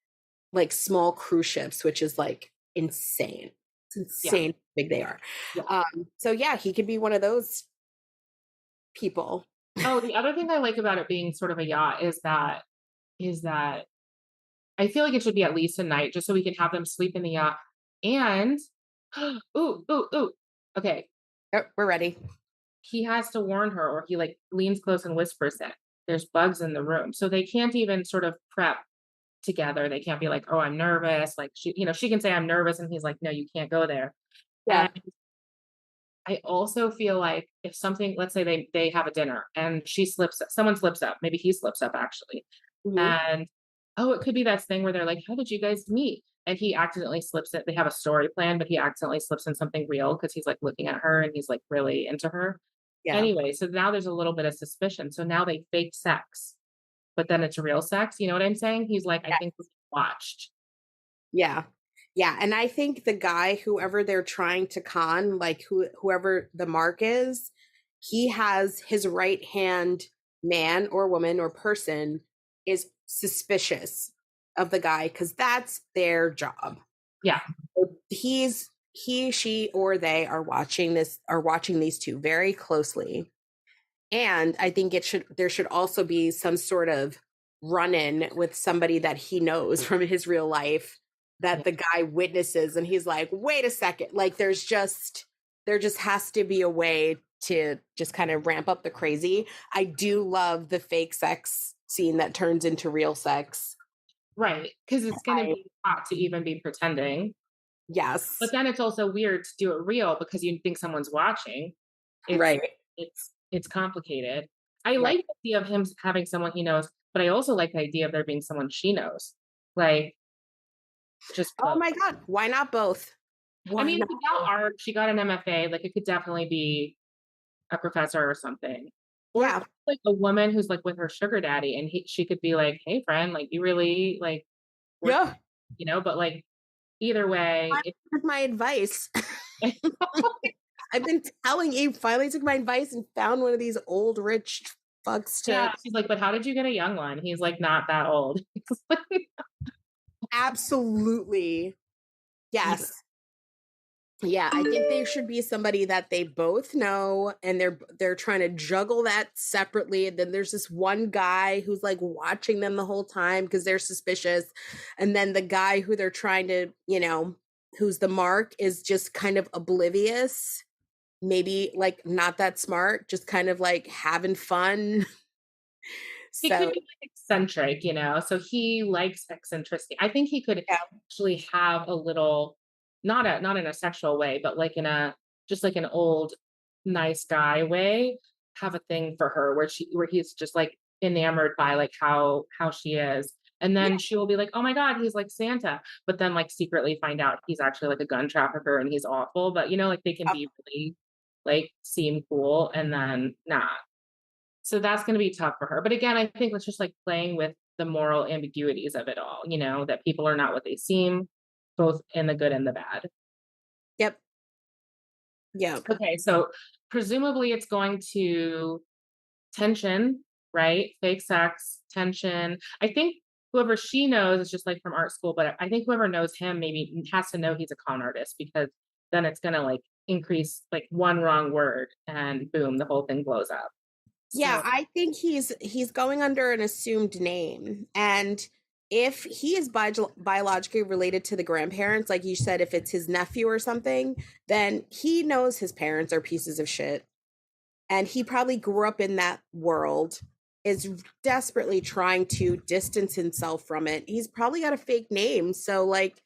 small cruise ships, which is like insane. It's Yeah. insane how big they are. Yeah. So yeah, he could be one of those people. Oh, the other thing I like about it being sort of a yacht is that I feel like it should be at least a night just so we can have them sleep in the yacht. And ooh. Okay. Oh, we're ready. He has to warn her, or he like leans close and whispers that there's bugs in the room. So they can't even sort of prep together. They can't be like, oh, I'm nervous. Like she can say I'm nervous and he's like, no, you can't go there. Yeah. And I also feel like if something, let's say they have a dinner and someone slips up, maybe he slips up actually. Mhm. And oh, it could be that thing where they're like, how did you guys meet? And he accidentally slips it. They have a story plan, but he accidentally slips in something real because he's like looking at her and he's like really into her. Yeah. Anyway, so now there's a little bit of suspicion. So now they fake sex, but then it's real sex. You know what I'm saying? He's like, I think we watched. Yeah. Yeah. And I think the guy, whoever they're trying to con, like whoever the mark is, he has his right hand man or woman or person is suspicious of the guy because that's their job. Yeah. She, or they are watching these two very closely. And I think there should also be some sort of run-in with somebody that he knows from his real life that the guy witnesses and he's like, wait a second, like there just has to be a way to just kind of ramp up the crazy. I do love the fake sex scene that turns into real sex. Right. Because it's going to be hot to even be pretending. Yes. But then it's also weird to do it real because you think someone's watching. Right. It's complicated. I like the idea of him having someone he knows, but I also like the idea of there being someone she knows. Like, just oh my God, why not both? I mean, without art, she got an MFA. Like, it could definitely be a professor or something. Or Yeah. like a woman who's like with her sugar daddy, and she could be like, "Hey, friend, like you really like, Yeah. you know." But like, either way, my advice. I've been telling you. Finally, took my advice and found one of these old rich fucks. Yeah, she's like, "But how did you get a young one?" He's like, "Not that old." Absolutely. Yes. Yeah, I think there should be somebody that they both know and they're trying to juggle that separately. And then there's this one guy who's like watching them the whole time because they're suspicious. And then the guy who they're trying to, who's the mark is just kind of oblivious. Maybe like not that smart, just kind of like having fun. He could be like eccentric, so he likes eccentricity. I think he could actually have a little, not in a sexual way, but like just like an old nice guy way, have a thing for her where he's just like enamored by like how she is. And then she will be like, oh my God, he's like Santa. But then like secretly find out he's actually like a gun trafficker and he's awful. But like they can be really like seem cool and then not. So that's going to be tough for her. But again, I think it's just like playing with the moral ambiguities of it all, that people are not what they seem, both in the good and the bad. Yep. Yeah. Okay. So presumably it's going to tension, right? Fake sex, tension. I think whoever she knows is just like from art school, but I think whoever knows him maybe has to know he's a con artist because then it's going to like increase like one wrong word and boom, the whole thing blows up. Yeah, I think he's going under an assumed name. And if he is biologically related to the grandparents, like you said, if it's his nephew or something, then he knows his parents are pieces of shit. And he probably grew up in that world, is desperately trying to distance himself from it. He's probably got a fake name. So like,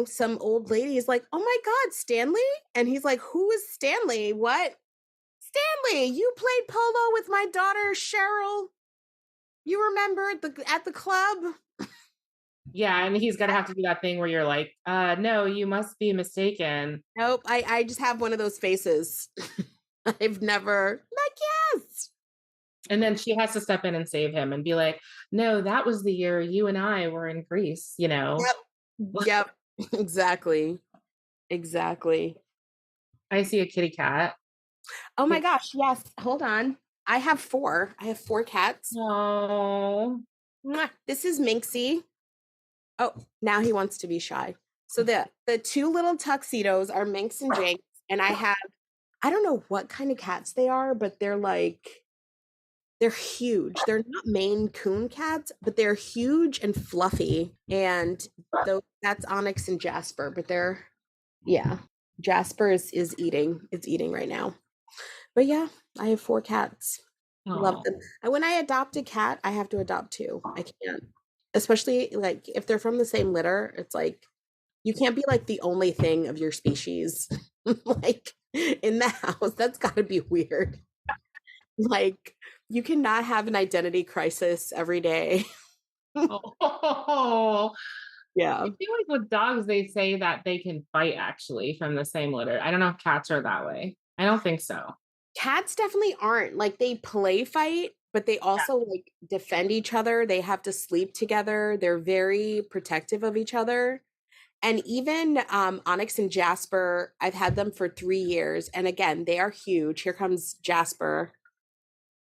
some old lady is like, oh my God, Stanley? And he's like, who is Stanley? What? Stanley, you played polo with my daughter Cheryl. You remember at the club? Yeah, and he's gonna have to do that thing where you're like, no, you must be mistaken. Nope, I just have one of those faces. I've never yes. And then she has to step in and save him and be like, no, that was the year you and I were in Greece, Yep. Exactly. I see a kitty cat. Oh my gosh, yes. Hold on. I have 4. I have 4 cats. Oh. This is Minxie. Oh, now he wants to be shy. So the two little tuxedos are Minx and Jinx, and I don't know what kind of cats they are, but they're huge. They're not Maine Coon cats, but they're huge and fluffy. And that's Onyx and Jasper, but Jasper is eating right now. But yeah, I have 4 cats. Love them. And when I adopt a cat, I have to adopt 2. I can't, especially like if they're from the same litter, it's like you can't be like the only thing of your species like in the house. That's got to be weird. Like you cannot have an identity crisis every day. Oh, Yeah. I feel like with dogs, they say that they can fight actually from the same litter. I don't know if cats are that way. I don't think so. Cats definitely aren't. Like they play fight, but they also like defend each other. They have to sleep together. They're very protective of each other. And even Onyx and Jasper, I've had them for 3 years. And again, they are huge. Here comes Jasper.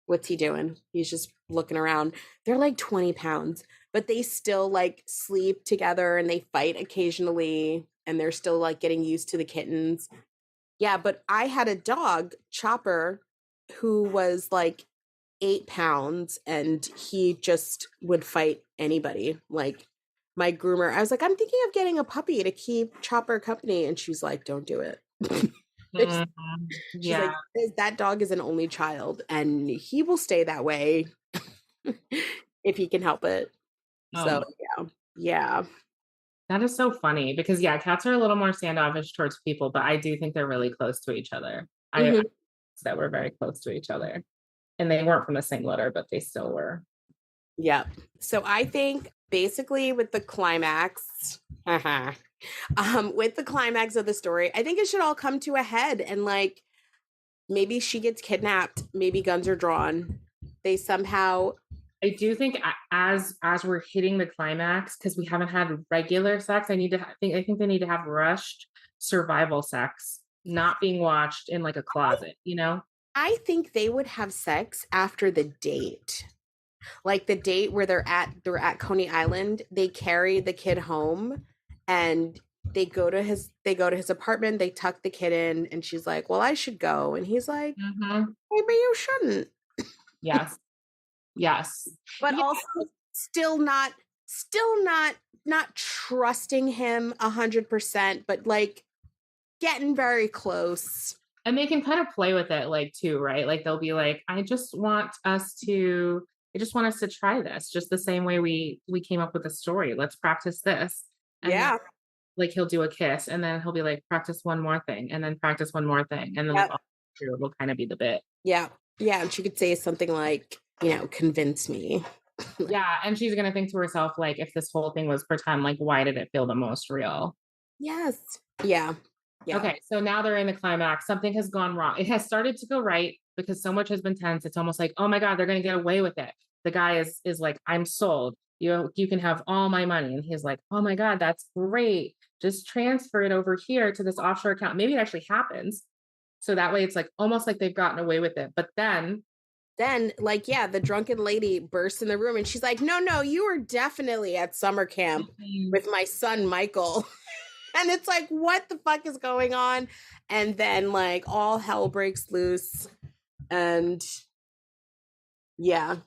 What's he doing? He's just looking around. They're like 20 pounds, but they still like sleep together and they fight occasionally. And they're still like getting used to the kittens. Yeah, but I had a dog, Chopper, who was like 8 pounds and he just would fight anybody. Like my groomer, I was like, I'm thinking of getting a puppy to keep Chopper company. And she's like, don't do it. She's Yeah. like, that dog is an only child and he will stay that way if he can help it. So yeah. That is so funny because cats are a little more standoffish towards people, but I do think they're really close to each other. I that we're very close to each other. And they weren't from the same litter, but they still were. Yeah. So I think basically with the climax, with the climax of the story, I think it should all come to a head and like maybe she gets kidnapped, maybe guns are drawn. They somehow I do think as we're hitting the climax, because we haven't had regular sex, I think they need to have rushed survival sex, not being watched in like a closet, you know? I think they would have sex after the date. Like the date where they're at Coney Island, they carry the kid home and they go to his apartment, they tuck the kid in and she's like, well, I should go. And he's like, maybe you shouldn't. Yes. But also still not trusting him 100%, but like getting very close. And they can kind of play with it like too, right? Like they'll be like, I just want us to try this just the same way we came up with a story. Let's practice this. And then, like he'll do a kiss and then he'll be like, practice one more thing and then practice one more thing. And then like, it will kind of be the bit. Yeah. Yeah. And she could say something like, convince me. Yeah. And she's going to think to herself, like, if this whole thing was pretend, like, why did it feel the most real? Yes. Yeah. Yeah. Okay. So now they're in the climax. Something has gone wrong. It has started to go right because so much has been tense. It's almost like, oh my God, they're going to get away with it. The guy is like, I'm sold. You can have all my money. And he's like, oh my God, that's great. Just transfer it over here to this offshore account. Maybe it actually happens. So that way it's like almost like they've gotten away with it. But then like, the drunken lady bursts in the room and she's like, no, you were definitely at summer camp with my son, Michael. And it's like, what the fuck is going on? And then like all hell breaks loose. And I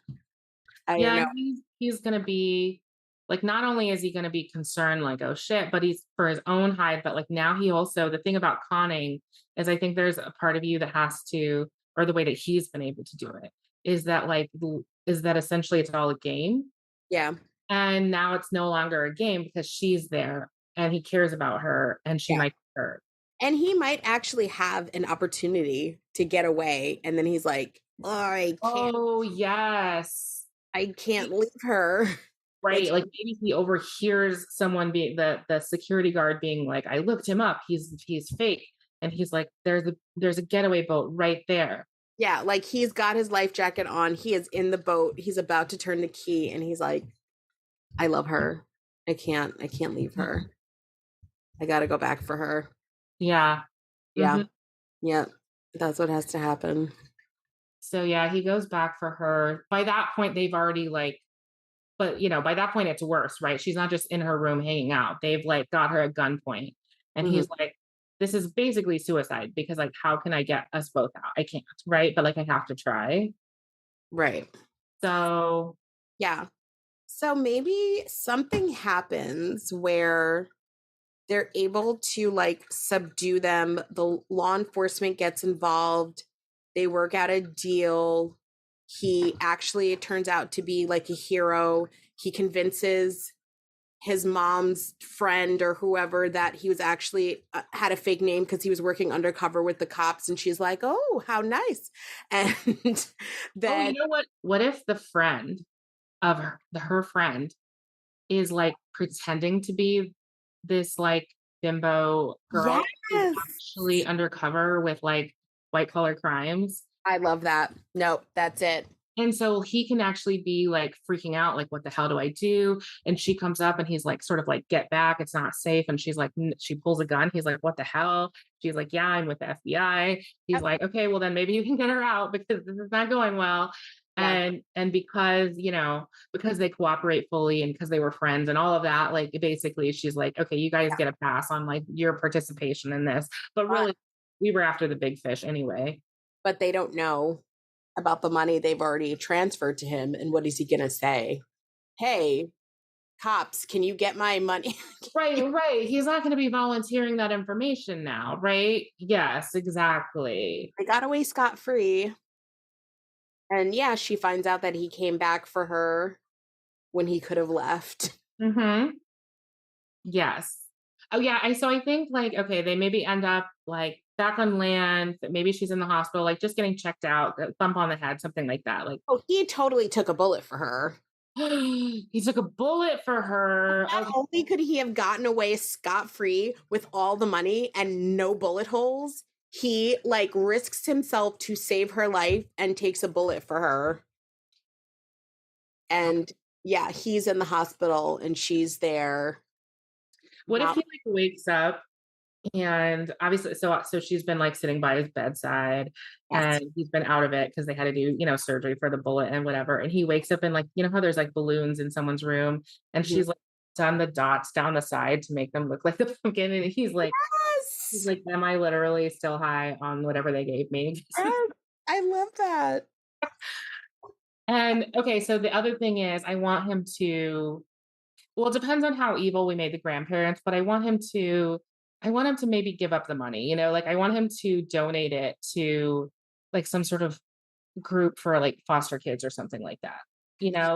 don't know. He's going to be like, not only is he going to be concerned, like, oh shit, but he's for his own hide. But like now he also, the thing about conning is I think there's a part of you that has to, or the way that he's been able to do it is that essentially it's all a game. Yeah. And now it's no longer a game because she's there and he cares about her and she might be hurt. And he might actually have an opportunity to get away. And then he's like, oh, I can't. Oh, yes. I can't leave her. Right. Like maybe he overhears someone being the security guard being like, I looked him up. He's fake. And he's like, there's a getaway boat right there. Yeah. Like he's got his life jacket on. He is in the boat. He's about to turn the key. And he's like, I love her. I can't leave her. I got to go back for her. Yeah. Yeah. Yeah. That's what has to happen. So yeah, he goes back for her. By that point, they've already like But, by that point, it's worse, right? She's not just in her room hanging out. They've like got her at gunpoint. And Mhm. he's like, this is basically suicide because like, how can I get us both out? I can't, right? But like, I have to try. Right. So, Yeah. So maybe something happens where they're able to like subdue them. The law enforcement gets involved. They work out a deal. He actually, it turns out to be like a hero. He convinces his mom's friend or whoever that he was actually had a fake name because he was working undercover with the cops. And she's like, oh, how nice. And oh, you then, know what? What if the friend of her friend is like pretending to be this like bimbo girl who's yes, actually undercover with like white collar crimes? I love that. Nope, that's it. And so he can actually be like freaking out, like, what the hell do I do? And she comes up and he's like, sort of like, get back. It's not safe. And she's like, she pulls a gun. He's like, what the hell? She's like, yeah, I'm with the FBI. He's like, okay, well then maybe you can get her out because this is not going well. Yeah. And because, because they cooperate fully and because they were friends and all of that, like basically she's like, okay, you guys get a pass on like your participation in this. But really, we were after the big fish anyway. But they don't know about the money they've already transferred to him. And what is he going to say? Hey, cops, can you get my money? Right. He's not going to be volunteering that information now, right? Yes, exactly. I got away scot-free. And yeah, she finds out that he came back for her when he could have left. Mm-hmm. Yes. Oh yeah. So I think like, okay, they maybe end up like back on land, but maybe she's in the hospital, like just getting checked out, a bump on the head, something like that. Like, Oh, he totally took a bullet for her. he took a bullet for her. Not only could he have gotten away scot-free with all the money and no bullet holes, he like risks himself to save her life and takes a bullet for her. And yeah, he's in the hospital and she's there. What if Not- he like wakes up and obviously so she's been like sitting by his bedside Yes. and he's been out of it because they had to do, surgery for the bullet and whatever. And he wakes up and like, how there's like balloons in someone's room and Mhm. she's like done the dots down the side to make them look like the pumpkin. And he's Yes. like, am I literally still high on whatever they gave me? Yes. I love that. And okay, so the other thing is I want him to, well, it depends on how evil we made the grandparents, but I want him to maybe give up the money, like I want him to donate it to like some sort of group for like foster kids or something like that.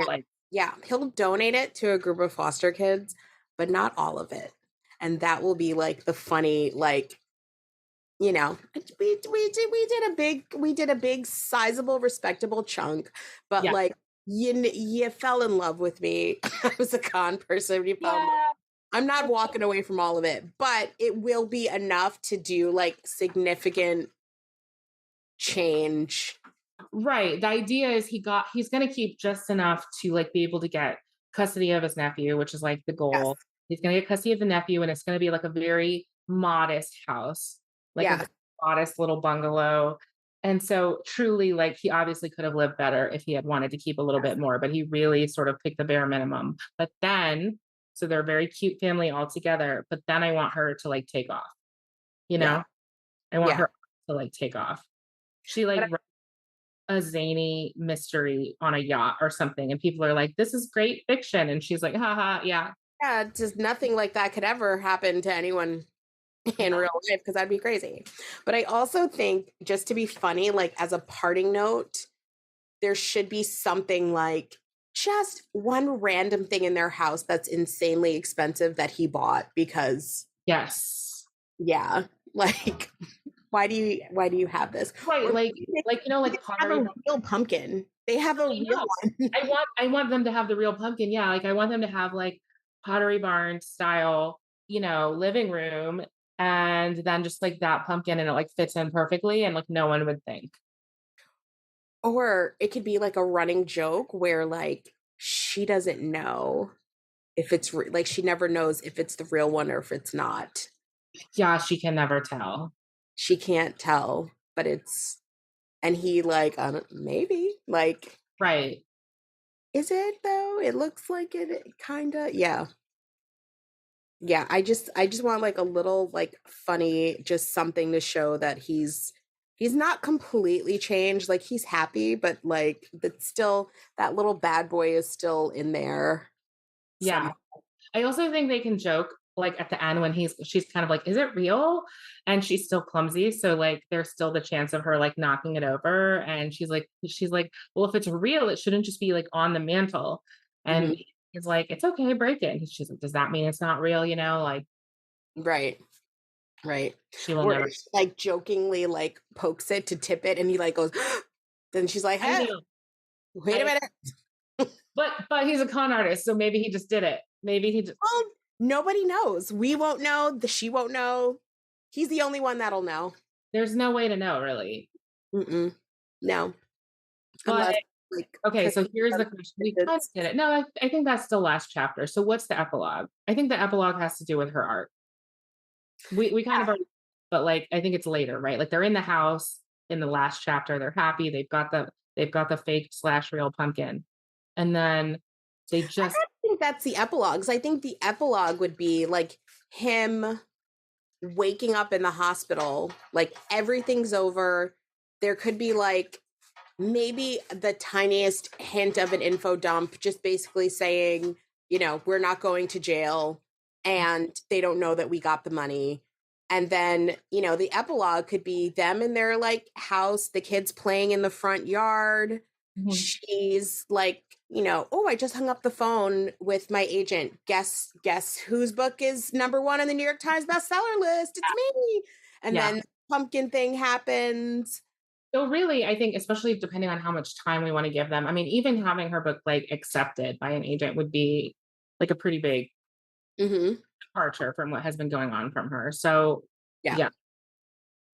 Like Yeah, he'll donate it to a group of foster kids, but not all of it. And that will be like the funny, like, we did a big sizable respectable chunk, but yeah. like you fell in love with me. I was a con person. You fell in love. I'm not walking away from all of it, but it will be enough to do like significant change. Right. The idea is he's going to keep just enough to like be able to get custody of his nephew, which is like the goal. Yes. He's going to get custody of the nephew and it's going to be like a very modest house, like Yeah. a modest little bungalow. And so truly like he obviously could have lived better if he had wanted to keep a little bit more, but he really sort of picked the bare minimum. But then, so they're a very cute family all together, but then I want her to like take off, Yeah. I want Yeah. her to like take off. She like a zany mystery on a yacht or something. And people are like, this is great fiction. And she's like, haha, yeah. Yeah, just nothing like that could ever happen to anyone in real life because that'd be crazy. But I also think, just to be funny, like as a parting note, there should be something like just one random thing in their house that's insanely expensive that he bought because yes, yeah, like why do you have this? Right, Or like they have pottery. a real pumpkin. They have a real one. I want them to have the real pumpkin. Yeah, like I want them to have like Pottery Barn style, living room, and then just like that pumpkin, and it like fits in perfectly, and like no one would think. Or it could be like a running joke where like she doesn't know if it's like she never knows if it's the real one or if it's not. Yeah, she can never tell. She can't tell, but it's, and he like maybe like Right. Is it though? It looks like it kind of. Yeah. Yeah, I just want like a little like funny just something to show that he's not completely changed. Like he's happy, but like but still that little bad boy is still in there. Yeah. Some I also think they can joke like at the end when she's kind of like, is it real? And she's still clumsy. So like there's still the chance of her like knocking it over. And she's like, well, if it's real, it shouldn't just be like on the mantle. And Mhm. he's like, it's okay, break it. And she's like, does that mean it's not real? Like Right. Right. she will Or never. she, like jokingly like pokes it to tip it and he like goes then she's like, I "Hey, know. wait a minute." But he's a con artist, so maybe he just did it. Maybe he just Well, nobody knows. We won't know, she won't know. He's the only one that'll know. there's no way to know really. Mm-mm. No. But Unless like okay, so here's the question. We kind of did it. No, I think that's the last chapter. So what's the epilogue? I think the epilogue has to do with her art. We kind of already, but like I think it's later, right? Like they're in the house in the last chapter. They're happy. They've got the fake slash real pumpkin, and then they just I think that's the epilogues. I think the epilogue would be like him waking up in the hospital, like everything's over. There could be like maybe the tiniest hint of an info dump, just basically saying, we're not going to jail and they don't know that we got the money. And then, the epilogue could be them in their like house, the kids playing in the front yard. Mhm. She's like, oh, I just hung up the phone with my agent. Guess whose book is number one on the New York Times bestseller list? It's me. And Yeah. then the pumpkin thing happens. So really, I think, especially depending on how much time we want to give them, I mean, even having her book like accepted by an agent would be like a pretty big Mm-hmm. departure from what has been going on from her. So Yeah. yeah.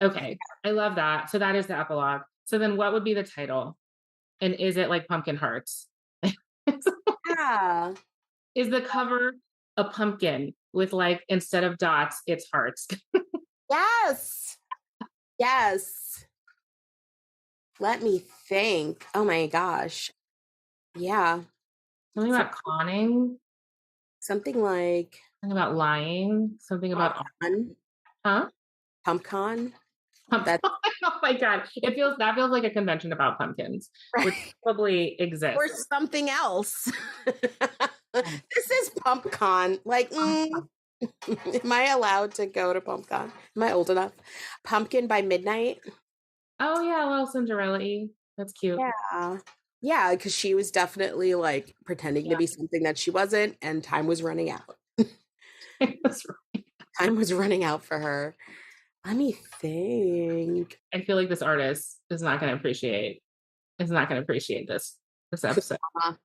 Okay. I love that. So that is the epilogue. So then what would be the title? And is it like pumpkin hearts? Yeah. Is the cover a pumpkin with like instead of dots, it's hearts? Yes. Yes. Let me think. Oh my gosh. Yeah. Something about conning, Something like something about lying, something about Pumpcon. huh? Pumpcon. Oh That's my god. That feels like a convention about pumpkins, which right. probably Or exists. something else. This is PumpCon. Like, am I allowed to go to PumpCon? Am I old enough? Pumpkin by Midnight. Oh yeah, a little Cinderella-y. That's cute. Yeah. Yeah, because she was definitely like pretending to Yeah. be something that she wasn't, and time was running out. That's right. Time was running out for her. Let me think. I feel like this artist is not gonna appreciate this episode. Art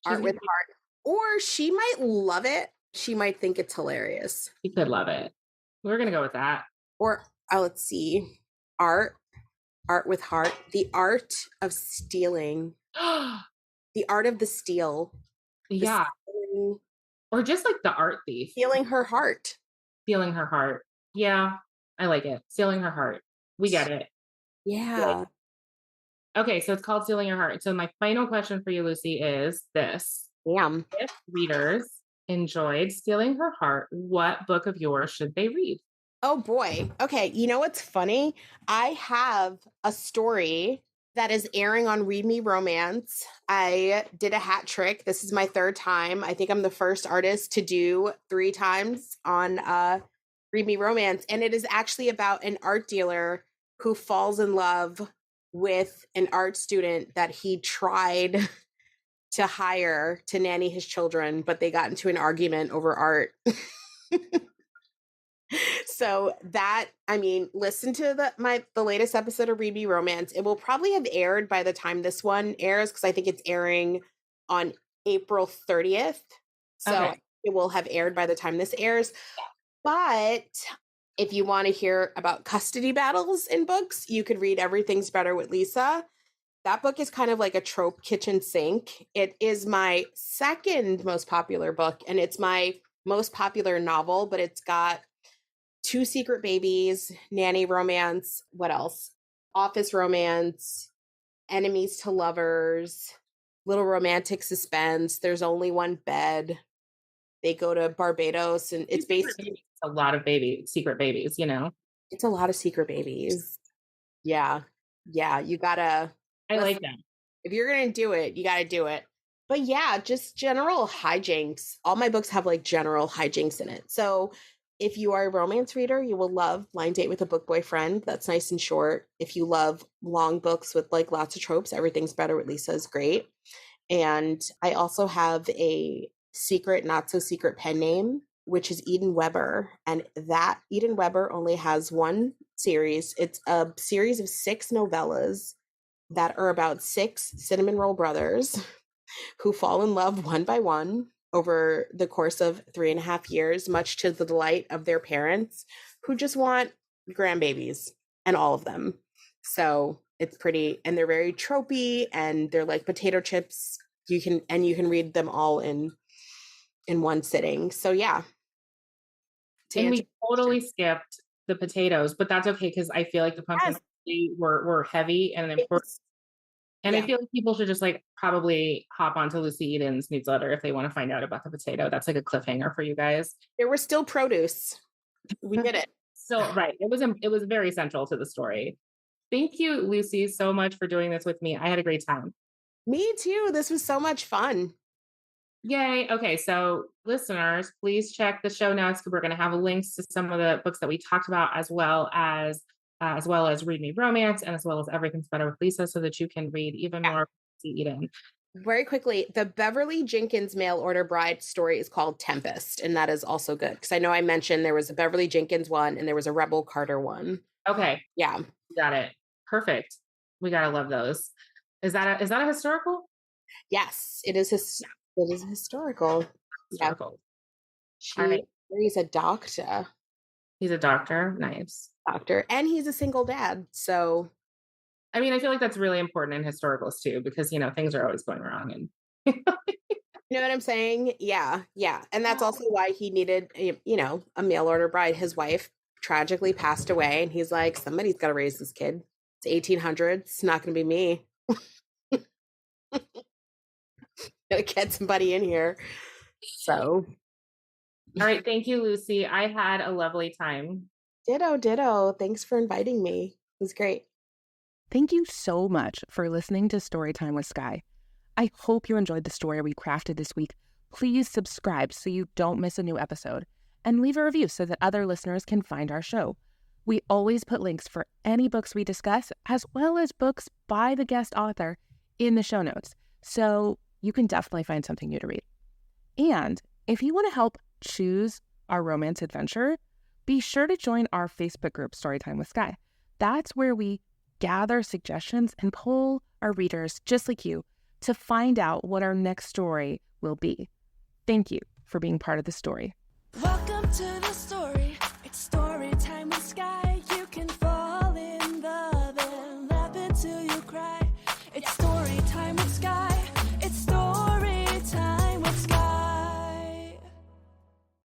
She's with heart. Or she might love it. She might think it's hilarious. She could love it. We're gonna go with that. Or let's see. Art. Art with heart. The art of stealing. The art of the steal. The Yeah. stealing, Or just like the art thief, stealing her heart. stealing her heart. Yeah, I like it. Stealing her heart. We get it. Yeah. Okay, so it's called Stealing Your Heart. So my final question for you, Lucy, is this. Damn. If readers enjoyed Stealing Her Heart, what book of yours should they read? Oh boy. Okay. You know what's funny? I have a story that is airing on Read Me Romance. I did a hat trick. This is my third time. I think I'm the first artist to do 3 times on Read Me Romance. And it is actually about an art dealer who falls in love with an art student that he tried to hire to nanny his children, but they got into an argument over art. So that, I mean, listen to the latest episode of Read Me Romance. It will probably have aired by the time this one airs because I think it's airing on April 30th. So Okay. it will have aired by the time this airs. But if you want to hear about custody battles in books, you could read Everything's Better with Lisa. That book is kind of like a trope kitchen sink. It is my second most popular book, and it's my most popular novel, but it's got 2 secret babies, nanny romance, what else? Office romance, enemies to lovers. little romantic suspense. There's only one bed. They go to Barbados, and it's basically a lot of secret babies, you know? it's a lot of secret babies. Yeah. Yeah. You gotta, I like that. if you're gonna do it, you gotta do it. But yeah, just general hijinks. All my books have like general hijinks in it. So if you are a romance reader, you will love Blind Date with a Book Boyfriend. That's nice and short. If you love long books with like lots of tropes, Everything's Better with Lisa is great. And I also have a secret, not so secret pen name, which is Eden Weber. And that Eden Weber only has one series. It's a series of 6 novellas that are about 6 cinnamon roll brothers who fall in love one by one over the course of 3.5 years, much to the delight of their parents, who just want grandbabies, and all of them. So it's pretty, and they're very tropey, and they're like potato chips. You can read them all in one sitting. So yeah. And we totally skipped the potatoes, but that's okay because I feel like the pumpkins were heavy and important. And I feel like people should just like probably hop onto Lucy Eden's newsletter if they want to find out about the potato. That's like a cliffhanger for you guys. There were still produce. We did it. So right. It was very central to the story. Thank you, Lucy, so much for doing this with me. I had a great time. Me too. This was so much fun. Yay. Okay. So listeners, please check the show notes. We're going to have links to some of the books that we talked about, as well as Read Me Romance, and as well as Everything's Better with Lisa, so that you can read even more Eden. Very quickly, the Beverly Jenkins mail order bride story is called Tempest, and that is also good because I know I mentioned there was a Beverly Jenkins one and there was a Rebel Carter one. Okay. Yeah. Got it. Perfect. We gotta love those. Is that a historical? Yes, it is. It is historical. Historical. Yeah. He's a doctor. He's a doctor. Nice. Doctor, and he's a single dad. So, I mean, I feel like that's really important in historicals too, because things are always going wrong, and you know what I'm saying? Yeah, yeah, and that's also why he needed, a mail order bride. His wife tragically passed away, and he's like, somebody's got to raise this kid. It's 1800s. It's not going to be me. Gotta get somebody in here. So, all right. Thank you, Lucy. I had a lovely time. Ditto. Thanks for inviting me. It was great. Thank you so much for listening to Storytime with Skye. I hope you enjoyed the story we crafted this week. Please subscribe so you don't miss a new episode, and leave a review so that other listeners can find our show. We always put links for any books we discuss, as well as books by the guest author, in the show notes, so you can definitely find something new to read. And if you want to help choose our romance adventure, be sure to join our Facebook group, Storytime with Skye. That's where we gather suggestions and poll our readers, just like you, to find out what our next story will be. Thank you for being part of the story. Welcome to the story. It's story